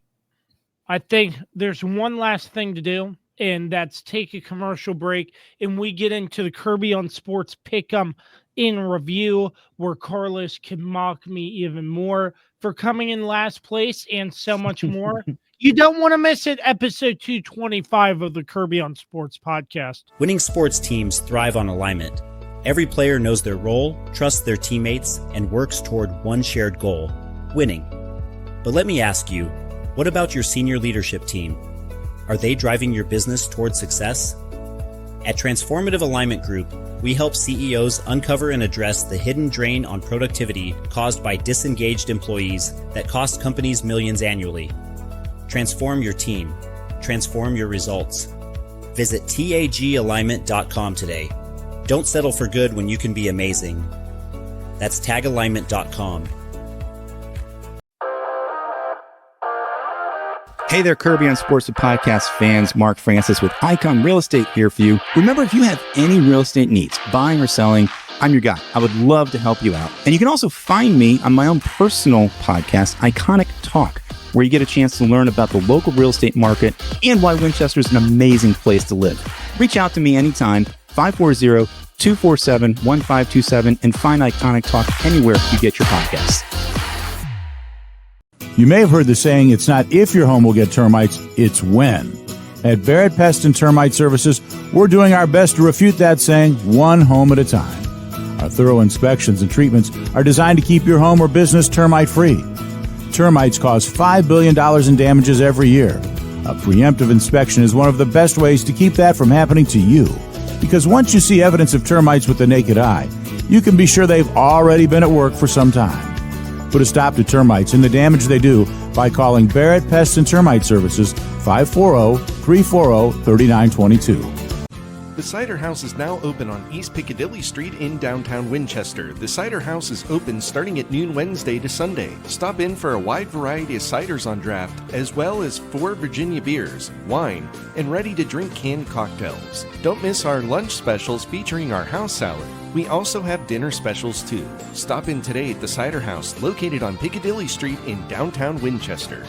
Speaker 1: I think there's one last thing to do, and that's take a commercial break, and we get into the Kirby on Sports PickEm in review, where Carlos can mock me even more for coming in last place and so much more. You don't want to miss it. Episode 225 of the Kirby on Sports podcast.
Speaker 3: Winning sports teams thrive on alignment. Every player knows their role, trusts their teammates, and works toward one shared goal, winning. But let me ask you, what about your senior leadership team? Are they driving your business toward success? At Transformative Alignment Group, we help CEOs uncover and address the hidden drain on productivity caused by disengaged employees that cost companies millions annually. Transform your team. Transform your results. Visit tagalignment.com today. Don't settle for good when you can be amazing. That's tagalignment.com.
Speaker 4: Hey there, Kirby on Sports and Podcast fans. Mark Francis with Icon Real Estate here for you. Remember, if you have any real estate needs, buying or selling, I'm your guy. I would love to help you out. And you can also find me on my own personal podcast, Iconic Talk, where you get a chance to learn about the local real estate market and why Winchester is an amazing place to live. Reach out to me anytime, 540-247-1527, and find Iconic Talk anywhere you get your podcasts.
Speaker 5: You may have heard the saying, it's not if your home will get termites, it's when. At Barrett Pest and Termite Services, we're doing our best to refute that saying one home at a time. Our thorough inspections and treatments are designed to keep your home or business termite-free. Termites cause $5 billion in damages every year. A preemptive inspection is one of the best ways to keep that from happening to you. Because once you see evidence of termites with the naked eye, you can be sure they've already been at work for some time. Put a stop to termites and the damage they do by calling Barrett Pest and Termite Services 540-340-3922.
Speaker 6: The Cider House is now open on East Piccadilly Street in downtown Winchester. The Cider House is open starting at noon Wednesday to Sunday. Stop in for a wide variety of ciders on draft, as well as 4 Virginia beers, wine, and ready-to-drink canned cocktails. Don't miss our lunch specials featuring our house salad. We also have dinner specials too. Stop in today at the Cider House, located on Piccadilly Street in downtown Winchester.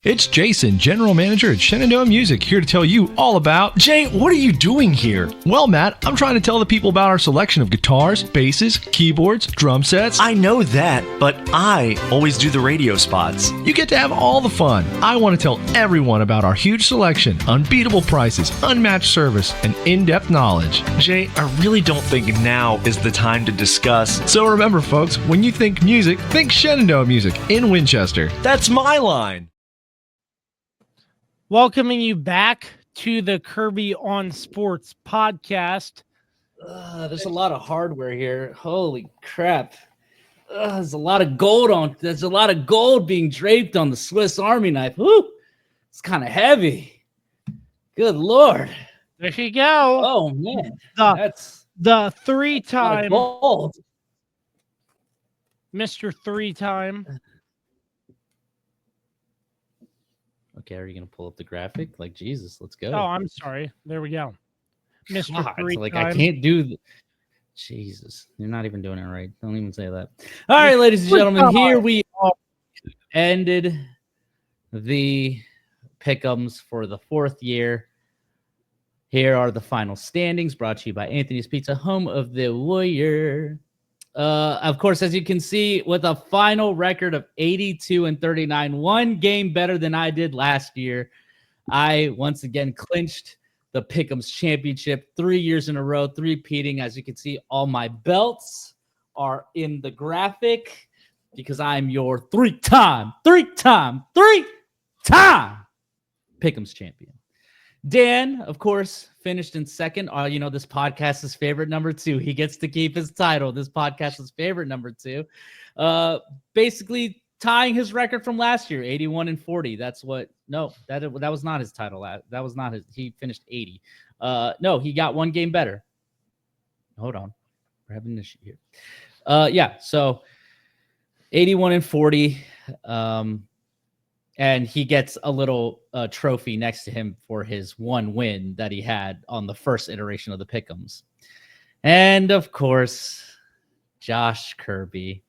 Speaker 7: It's Jason, General Manager at Shenandoah Music, here to tell you all about...
Speaker 8: Jay, what are you doing here?
Speaker 7: Well, Matt, I'm trying to tell the people about our selection of guitars, basses, keyboards, drum sets.
Speaker 8: I know that, but I always do the radio spots.
Speaker 7: You get to have all the fun. I want to tell everyone about our huge selection, unbeatable prices, unmatched service, and in-depth knowledge.
Speaker 8: Jay, I really don't think now is the time to discuss.
Speaker 7: So remember, folks, when you think music, think Shenandoah Music in Winchester.
Speaker 8: That's my line.
Speaker 1: Welcoming you back to the Kirby on Sports podcast.
Speaker 2: There's a lot of hardware here. Holy crap. There's a lot of gold There's a lot of gold being draped on the Swiss Army knife. Woo! It's kind of heavy. Good Lord.
Speaker 1: There you go.
Speaker 2: Oh, man.
Speaker 1: That's the 3-time
Speaker 2: gold.
Speaker 1: Mr. 3-time.
Speaker 2: Okay, are you going to pull up the graphic? Like, Jesus, let's go.
Speaker 1: Oh, I'm sorry. There we go. Mr.
Speaker 2: God,
Speaker 1: 3-time.
Speaker 2: like, I can't do... Jesus, you're not even doing it right. Don't even say that. All right, ladies and gentlemen, here we are. Ended the pick'ems for the 4th year. Here are the final standings brought to you by Anthony's Pizza, home of the Warrior. Of course, as you can see, with a final record of 82-39, 1 game better than I did last year, I once again clinched the Pick'ems Championship 3 years in a row, three-peating. As you can see, all my belts are in the graphic because I'm your three-time Pick'ems champion. Dan, of course, finished in second. This podcast's favorite number 2. He gets to keep his title. This podcast's favorite number 2. Basically tying his record from last year, 81-40. That was not his title. That was not his. He finished 80. No, he got 1 game better. Hold on. We're having an issue here. So 81-40. And he gets a little trophy next to him for his 1 win that he had on the first iteration of the Pick'ems. And, of course, Josh Kirby.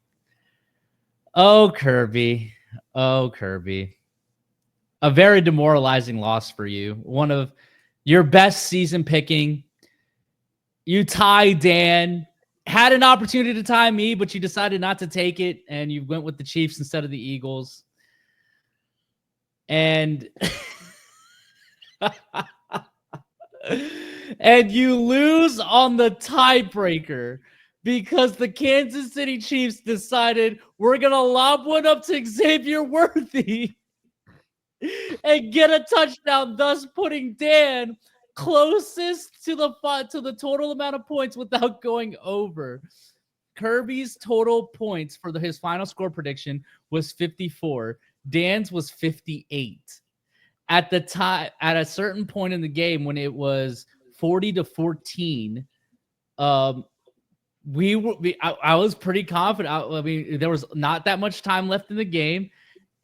Speaker 2: Oh, Kirby. A very demoralizing loss for you. One of your best season picking. You tie Dan. Had an opportunity to tie me, but you decided not to take it, and you went with the Chiefs instead of the Eagles. And and you lose on the tiebreaker because the Kansas City Chiefs decided we're going to lob one up to Xavier Worthy and get a touchdown, thus putting Dan closest to the total amount of points without going over. Kirby's total points for his final score prediction was 54. Dan's was 58. At the time, at a certain point in the game when it was 40-14, I was pretty confident. There was not that much time left in the game,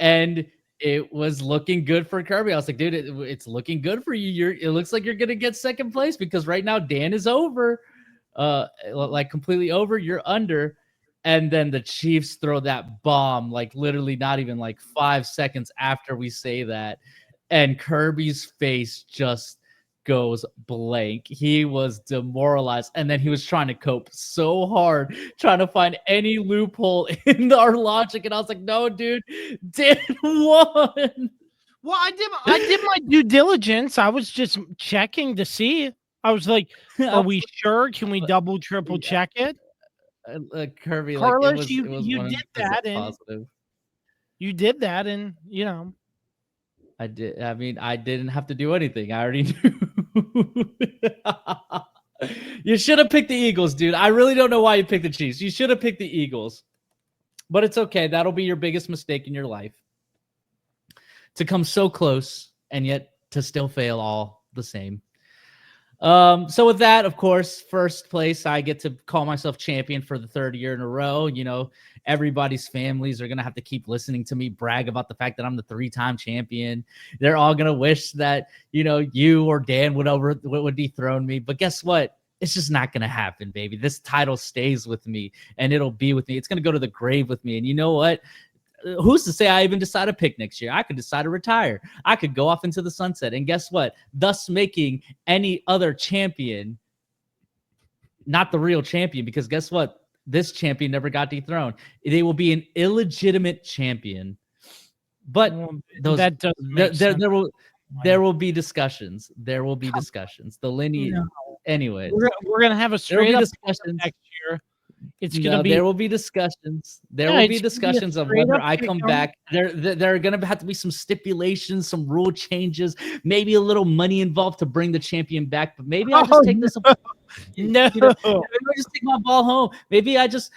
Speaker 2: and it was looking good for Kirby. I was like, dude, it's looking good for you. It looks like you're gonna get second place because right now Dan is over, like completely over. You're under. And then the Chiefs throw that bomb, like literally not even like 5 seconds after we say that. And Kirby's face just goes blank. He was demoralized. And then he was trying to cope so hard, trying to find any loophole in our logic. And I was like, no, dude, Dan won.
Speaker 1: Well, I did my due diligence. I was just checking to see. I was like, are we sure? Can we double, triple check it?
Speaker 2: Kirby,
Speaker 1: Carlos,
Speaker 2: like,
Speaker 1: you did that, and you did that, and
Speaker 2: I did. I mean, I didn't have to do anything. I already knew. You should have picked the Eagles, dude. I really don't know why you picked the Chiefs. You should have picked the Eagles, but it's okay. That'll be your biggest mistake in your life, to come so close and yet to still fail all the same. So with that, of course, first place, I get to call myself champion for the third year in a row. You know, everybody's families are going to have to keep listening to me brag about the fact that I'm the 3-time champion. They're all going to wish that, you know, you or Dan would dethrone me. But guess what? It's just not going to happen, baby. This title stays with me and it'll be with me. It's going to go to the grave with me. And you know what? Who's to say I even decide to pick next year? I could decide to retire. I could go off into the sunset. And guess what? Thus making any other champion not the real champion, because guess what? This champion never got dethroned. They will be an illegitimate champion. But those,
Speaker 1: that does make sense.
Speaker 2: There will be discussions. There will be discussions. The lineage.
Speaker 1: No.
Speaker 2: Anyways,
Speaker 1: we're gonna have a straight up
Speaker 2: discussion
Speaker 1: next year. It's gonna be.
Speaker 2: There will be discussions. There will be discussions of whether I come back. There are gonna have to be some stipulations, some rule changes, maybe a little money involved to bring the champion back. But maybe I just take this.
Speaker 1: No,
Speaker 2: maybe I just take my ball home. Maybe I just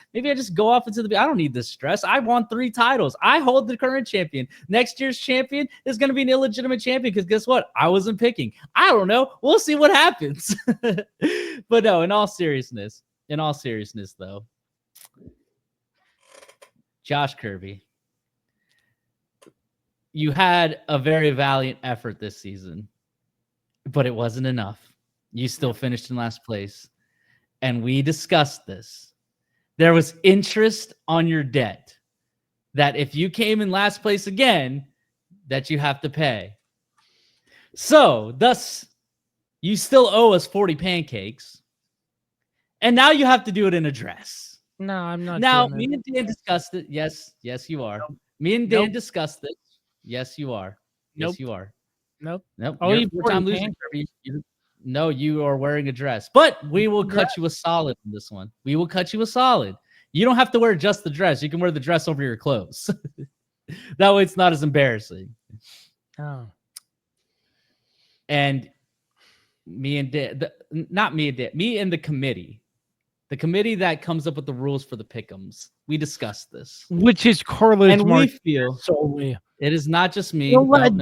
Speaker 2: go off into the. I don't need this stress. I won 3 titles. I hold the current champion. Next year's champion is going to be an illegitimate champion because guess what? I wasn't picking. I don't know. We'll see what happens. But no, in all seriousness, though, Josh Kirby, you had a very valiant effort this season, but it wasn't enough. You still finished in last place. And we discussed this. There was interest on your debt that if you came in last place again, that you have to pay. So, thus, you still owe us 40 pancakes. And now you have to do it in a dress.
Speaker 1: No, I'm not.
Speaker 2: Now, me and Dan discussed it. Yes, you are. Nope. Me and Dan discussed it. Yes, you are. Yes, you are.
Speaker 1: Nope.
Speaker 2: Oh, I'm losing. No, you are wearing a dress. But we will cut you a solid on this one. We will cut you a solid. You don't have to wear just the dress. You can wear the dress over your clothes. That way it's not as embarrassing.
Speaker 1: Oh.
Speaker 2: And me and Dan, me and the committee that comes up with the rules for the pick'ems, we discussed this.
Speaker 1: Which is Carlos
Speaker 2: and we feel
Speaker 1: solely.
Speaker 2: It is not just me.
Speaker 1: Don't let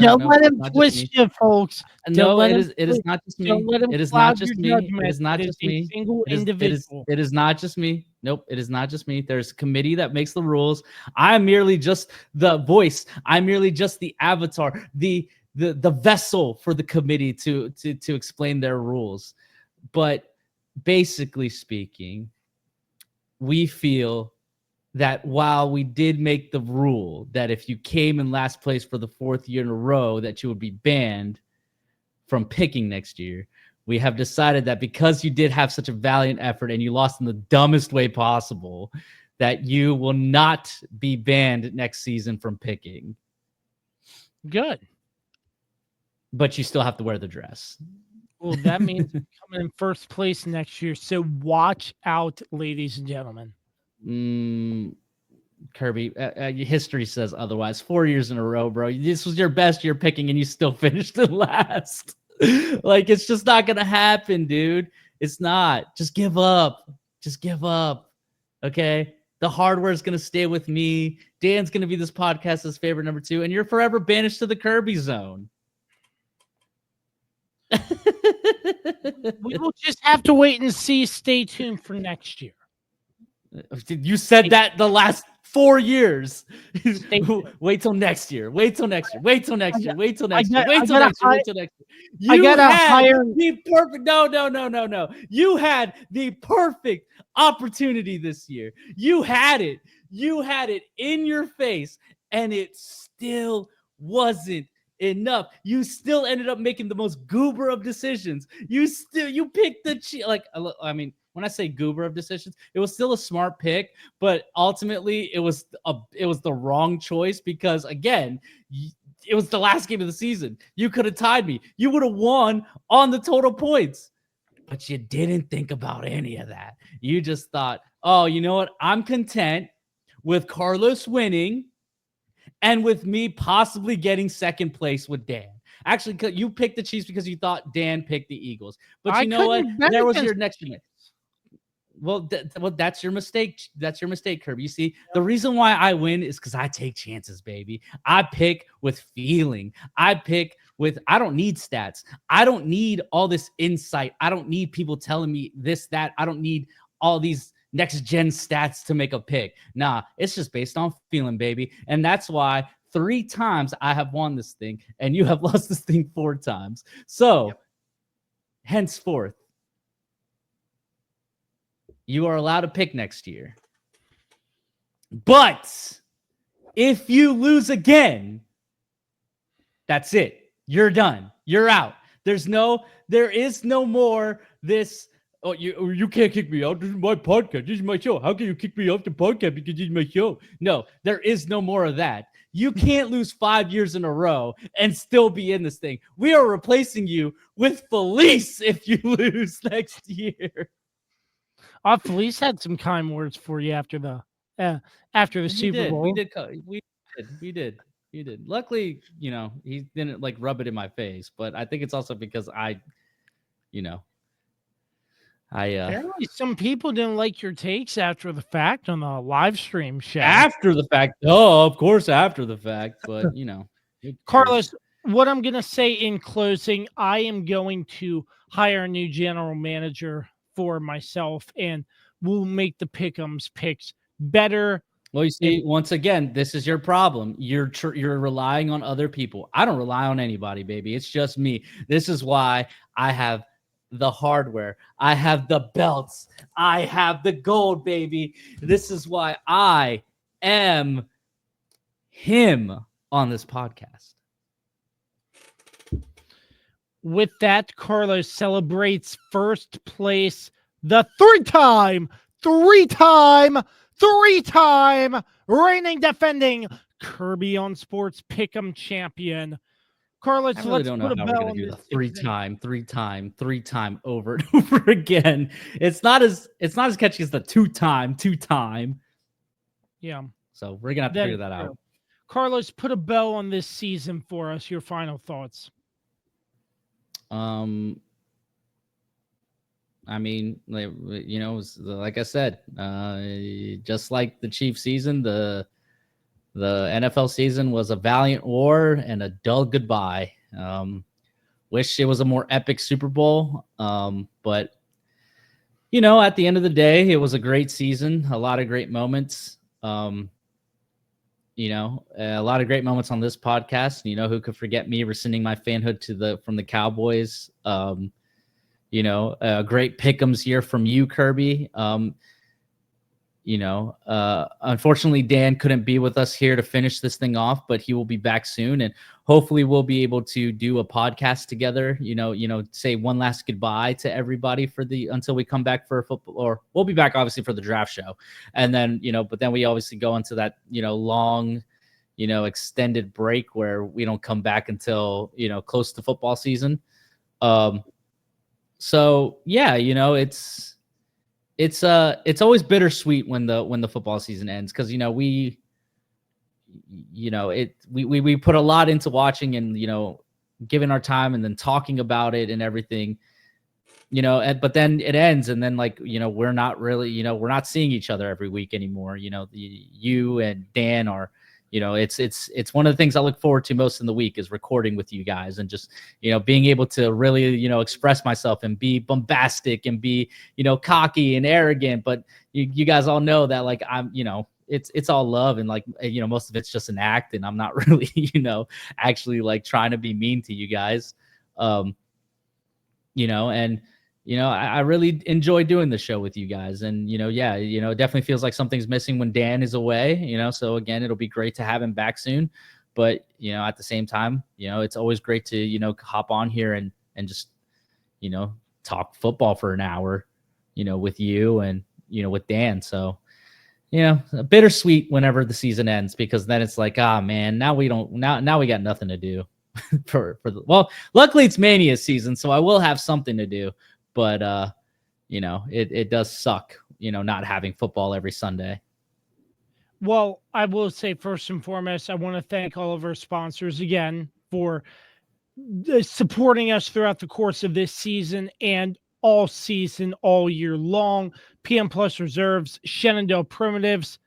Speaker 1: him twist you, folks.
Speaker 2: No, it is not just me. It is not just me. It is not just me. It is not just me. Nope, it is not just me. There's a committee that makes the rules. I'm merely just the voice. I'm merely just the avatar, the vessel for the committee to explain their rules. But basically speaking, we feel that while we did make the rule that if you came in last place for the 4th year in a row, that you would be banned from picking next year, we have decided that because you did have such a valiant effort and you lost in the dumbest way possible, that you will not be banned next season from picking.
Speaker 1: Good.
Speaker 2: But you still have to wear the dress.
Speaker 1: Well, that means you're coming in first place next year. So watch out, ladies and gentlemen.
Speaker 2: Kirby, history says otherwise. 4 years in a row, bro. This was your best year picking and you still finished in last. Like, it's just not gonna happen, dude. It's not. Just give up. Okay, the hardware is gonna stay with me. Dan's gonna be this podcast's favorite number 2, and you're forever banished to the Kirby zone.
Speaker 1: We will just have to wait and see. Stay tuned for next year.
Speaker 2: You said that the last 4 years. Wait till next year. Wait till next year. You had the perfect. No. You had the perfect opportunity this year. You had it. In your face, and it still wasn't enough. You still ended up making the most goober of decisions. You picked the when I say goober of decisions, it was still a smart pick, but ultimately it was the wrong choice because, again, it was the last game of the season. You could have tied me. You would have won on the total points, but you didn't think about any of that. You just thought, oh, you know what? I'm content with Carlos winning and with me possibly getting second place with Dan. Actually, you picked the Chiefs because you thought Dan picked the Eagles. But you know what? There was your next pick. Well, that's your mistake. That's your mistake, Kirby. You see, the reason why I win is because I take chances, baby. I pick with feeling. I pick with, I don't need stats. I don't need all this insight. I don't need people telling me this, that. I don't need all these next gen stats to make a pick. Nah, it's just based on feeling, baby. And that's why 3 times I have won this thing and you have lost this thing 4 times. So henceforth, you are allowed to pick next year. But if you lose again, that's it. You're done. You're out. There is no more this. Oh, you can't kick me out. This is my podcast. This is my show. How can you kick me off the podcast because this is my show? No, there is no more of that. You can't lose 5 years in a row and still be in this thing. We are replacing you with Felice if you lose next year.
Speaker 1: Felice had some kind words for you after the Super Bowl.
Speaker 2: We did. Luckily, he didn't like rub it in my face, but I think it's also because
Speaker 1: apparently some people didn't like your takes after the fact on the live stream show.
Speaker 2: After the fact. Oh, of course, after the fact, but
Speaker 1: Carlos, what I'm going to say in closing, I am going to hire a new general manager for myself, and we'll make the PickEm's picks better.
Speaker 2: Well, you see, once again, this is your problem. You're relying on other people. I don't rely on anybody, baby. It's just me. This is why I have the hardware. I have the belts. I have the gold, baby. This is why I am him on this podcast.
Speaker 1: With that, Carlos celebrates first place, the three-time reigning defending Kirby on Sports Pick'em champion. Carlos,
Speaker 2: I really don't know how we're going to do the three time over and over again. It's not as catchy as the two time.
Speaker 1: Yeah.
Speaker 2: So we're going to have to figure that out.
Speaker 1: Carlos, put a bow on this season for us. Your final thoughts.
Speaker 2: I mean, like I said, just like the Chiefs season, the NFL season was a valiant war and a dull goodbye. Wish it was a more epic Super Bowl. But at the end of the day, it was a great season, a lot of great moments. A lot of great moments on this podcast. Who could forget me rescinding my fanhood from the Cowboys? A great pick'ems here from you, Kirby. Unfortunately, Dan couldn't be with us here to finish this thing off, but he will be back soon, and hopefully we'll be able to do a podcast together. Say one last goodbye to everybody until we come back for football, or we'll be back obviously for the draft show, and then but then we obviously go into that long, extended break where we don't come back until close to football season. So yeah, it's always bittersweet when the football season ends, because we put a lot into watching and giving our time and then talking about it and everything, but then it ends, and then we're not really we're not seeing each other every week anymore. You and Dan are it's one of the things I look forward to most in the week is recording with you guys and just, being able to really, express myself and be bombastic and be, cocky and arrogant. But you guys all know that I'm, it's all love. And most of it's just an act, and I'm not really, actually trying to be mean to you guys. I really enjoy doing the show with you guys, and it definitely feels like something's missing when Dan is away, so again, it'll be great to have him back soon, but at the same time, it's always great to hop on here and just talk football for an hour, with you and with Dan. So bittersweet whenever the season ends, because then it's man, now we got nothing to do well, luckily it's Mania season, so I will have something to do. But, it does suck, not having football every Sunday.
Speaker 1: Well, I will say first and foremost, I want to thank all of our sponsors again for supporting us throughout the course of this season and all season, all year long. PM Plus Reserves, Shenandoah Primitives,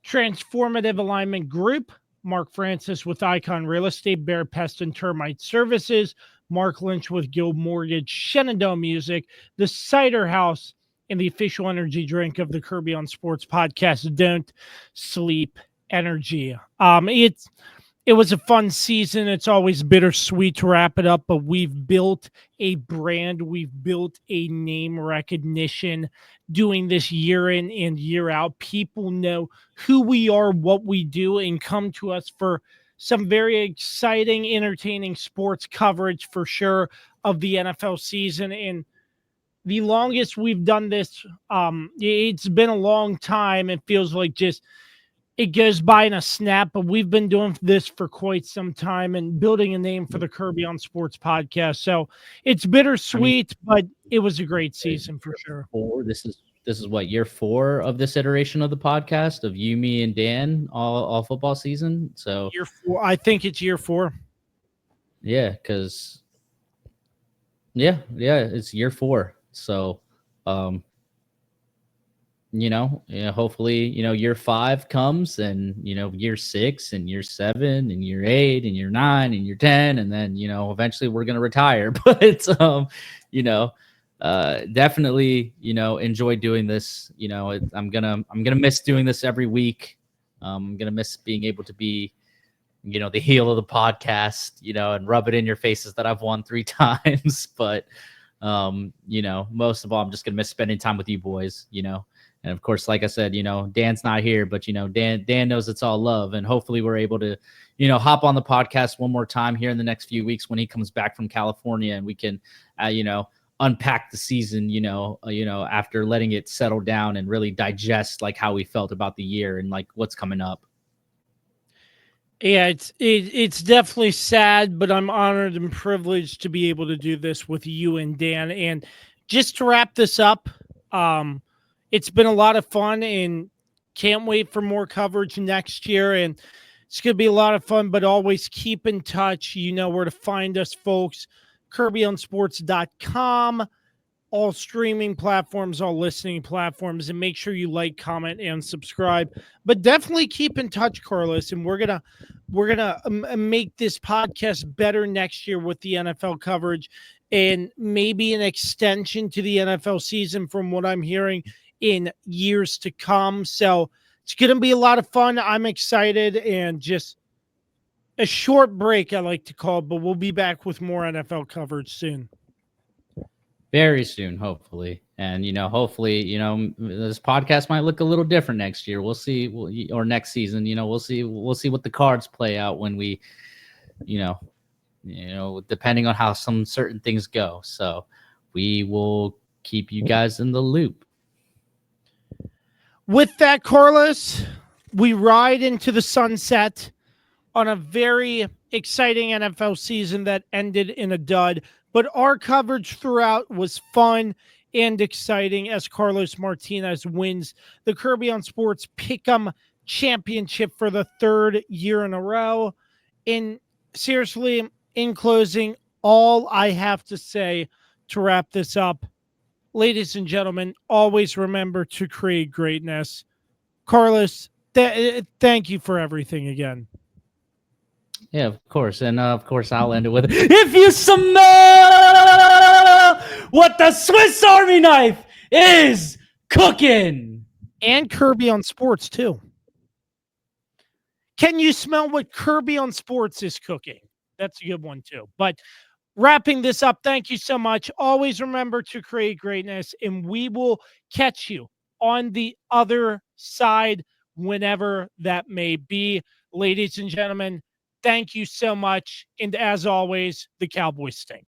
Speaker 1: Transformative Alignment Group, Mark Francis with Icon Real Estate, Barrett, Pest, and Termite Services, Mark Lynch with Guild Mortgage, Shenandoah Music, the Cider House, and the official energy drink of the Kirby on Sports podcast, Don't Sleep Energy. It was a fun season. It's always bittersweet to wrap it up, but we've built a brand. We've built a name recognition doing this year in and year out. People know who we are, what we do, and come to us for some very exciting, entertaining sports coverage for sure of the NFL season. And the longest we've done this, it's been a long time. It feels like just it goes by in a snap, but we've been doing this for quite some time and building a name for the Kirby on Sports podcast. So it's bittersweet, but it was a great season for sure.
Speaker 2: This is what, year 4 of this iteration of the podcast of you, me, and Dan all football season. So
Speaker 1: year 4, I think it's year 4.
Speaker 2: Yeah, because it's year 4. So hopefully, year 5 comes and, year 6 and year 7 and year 8 and year 9 and year 10. And then, eventually we're going to retire, but definitely, enjoy doing this. I'm going to miss doing this every week. I'm going to miss being able to be, the heel of the podcast, and rub it in your faces that I've won 3 times. But, most of all, I'm just going to miss spending time with you boys, And of course, like I said, Dan's not here, but, Dan knows it's all love. And hopefully we're able to, hop on the podcast one more time here in the next few weeks when he comes back from California, and we can, unpack the season, after letting it settle down and really digest like how we felt about the year and like what's coming up.
Speaker 1: Yeah, it's definitely sad, but I'm honored and privileged to be able to do this with you and Dan. And just to wrap this up, it's been a lot of fun and can't wait for more coverage next year. And it's going to be a lot of fun, but always keep in touch. You know where to find us, folks. KirbyOnSports.com, all streaming platforms, all listening platforms, and make sure you like, comment, and subscribe. But definitely keep in touch, Carlos, and we're gonna make this podcast better next year with the NFL coverage and maybe an extension to the NFL season from what I'm hearing in years to come. So it's going to be a lot of fun. I'm excited, and just a short break, I like to call it, but we'll be back with more NFL coverage soon.
Speaker 2: Very soon, hopefully. And, hopefully, this podcast might look a little different next year. We'll see, or next season, we'll see what the cards play out when we, depending on how some certain things go. So we will keep you guys in the loop.
Speaker 1: With that, Carlos, we ride into the sunset on a very exciting NFL season that ended in a dud. But our coverage throughout was fun and exciting as Carlos Martinez wins the Kirby on Sports PickEm Championship for the 3rd year in a row. And seriously, in closing, all I have to say to wrap this up, ladies and gentlemen, always remember to create greatness. Carlos, thank you for everything again.
Speaker 2: Yeah, of course. And of course, I'll end it with, if you smell what the Swiss Army knife is cooking.
Speaker 1: And Kirby on Sports, too. Can you smell what Kirby on Sports is cooking? That's a good one, too. But wrapping this up, thank you so much. Always remember to create greatness, and we will catch you on the other side whenever that may be. Ladies and gentlemen, thank you so much. And as always, the Cowboys stink.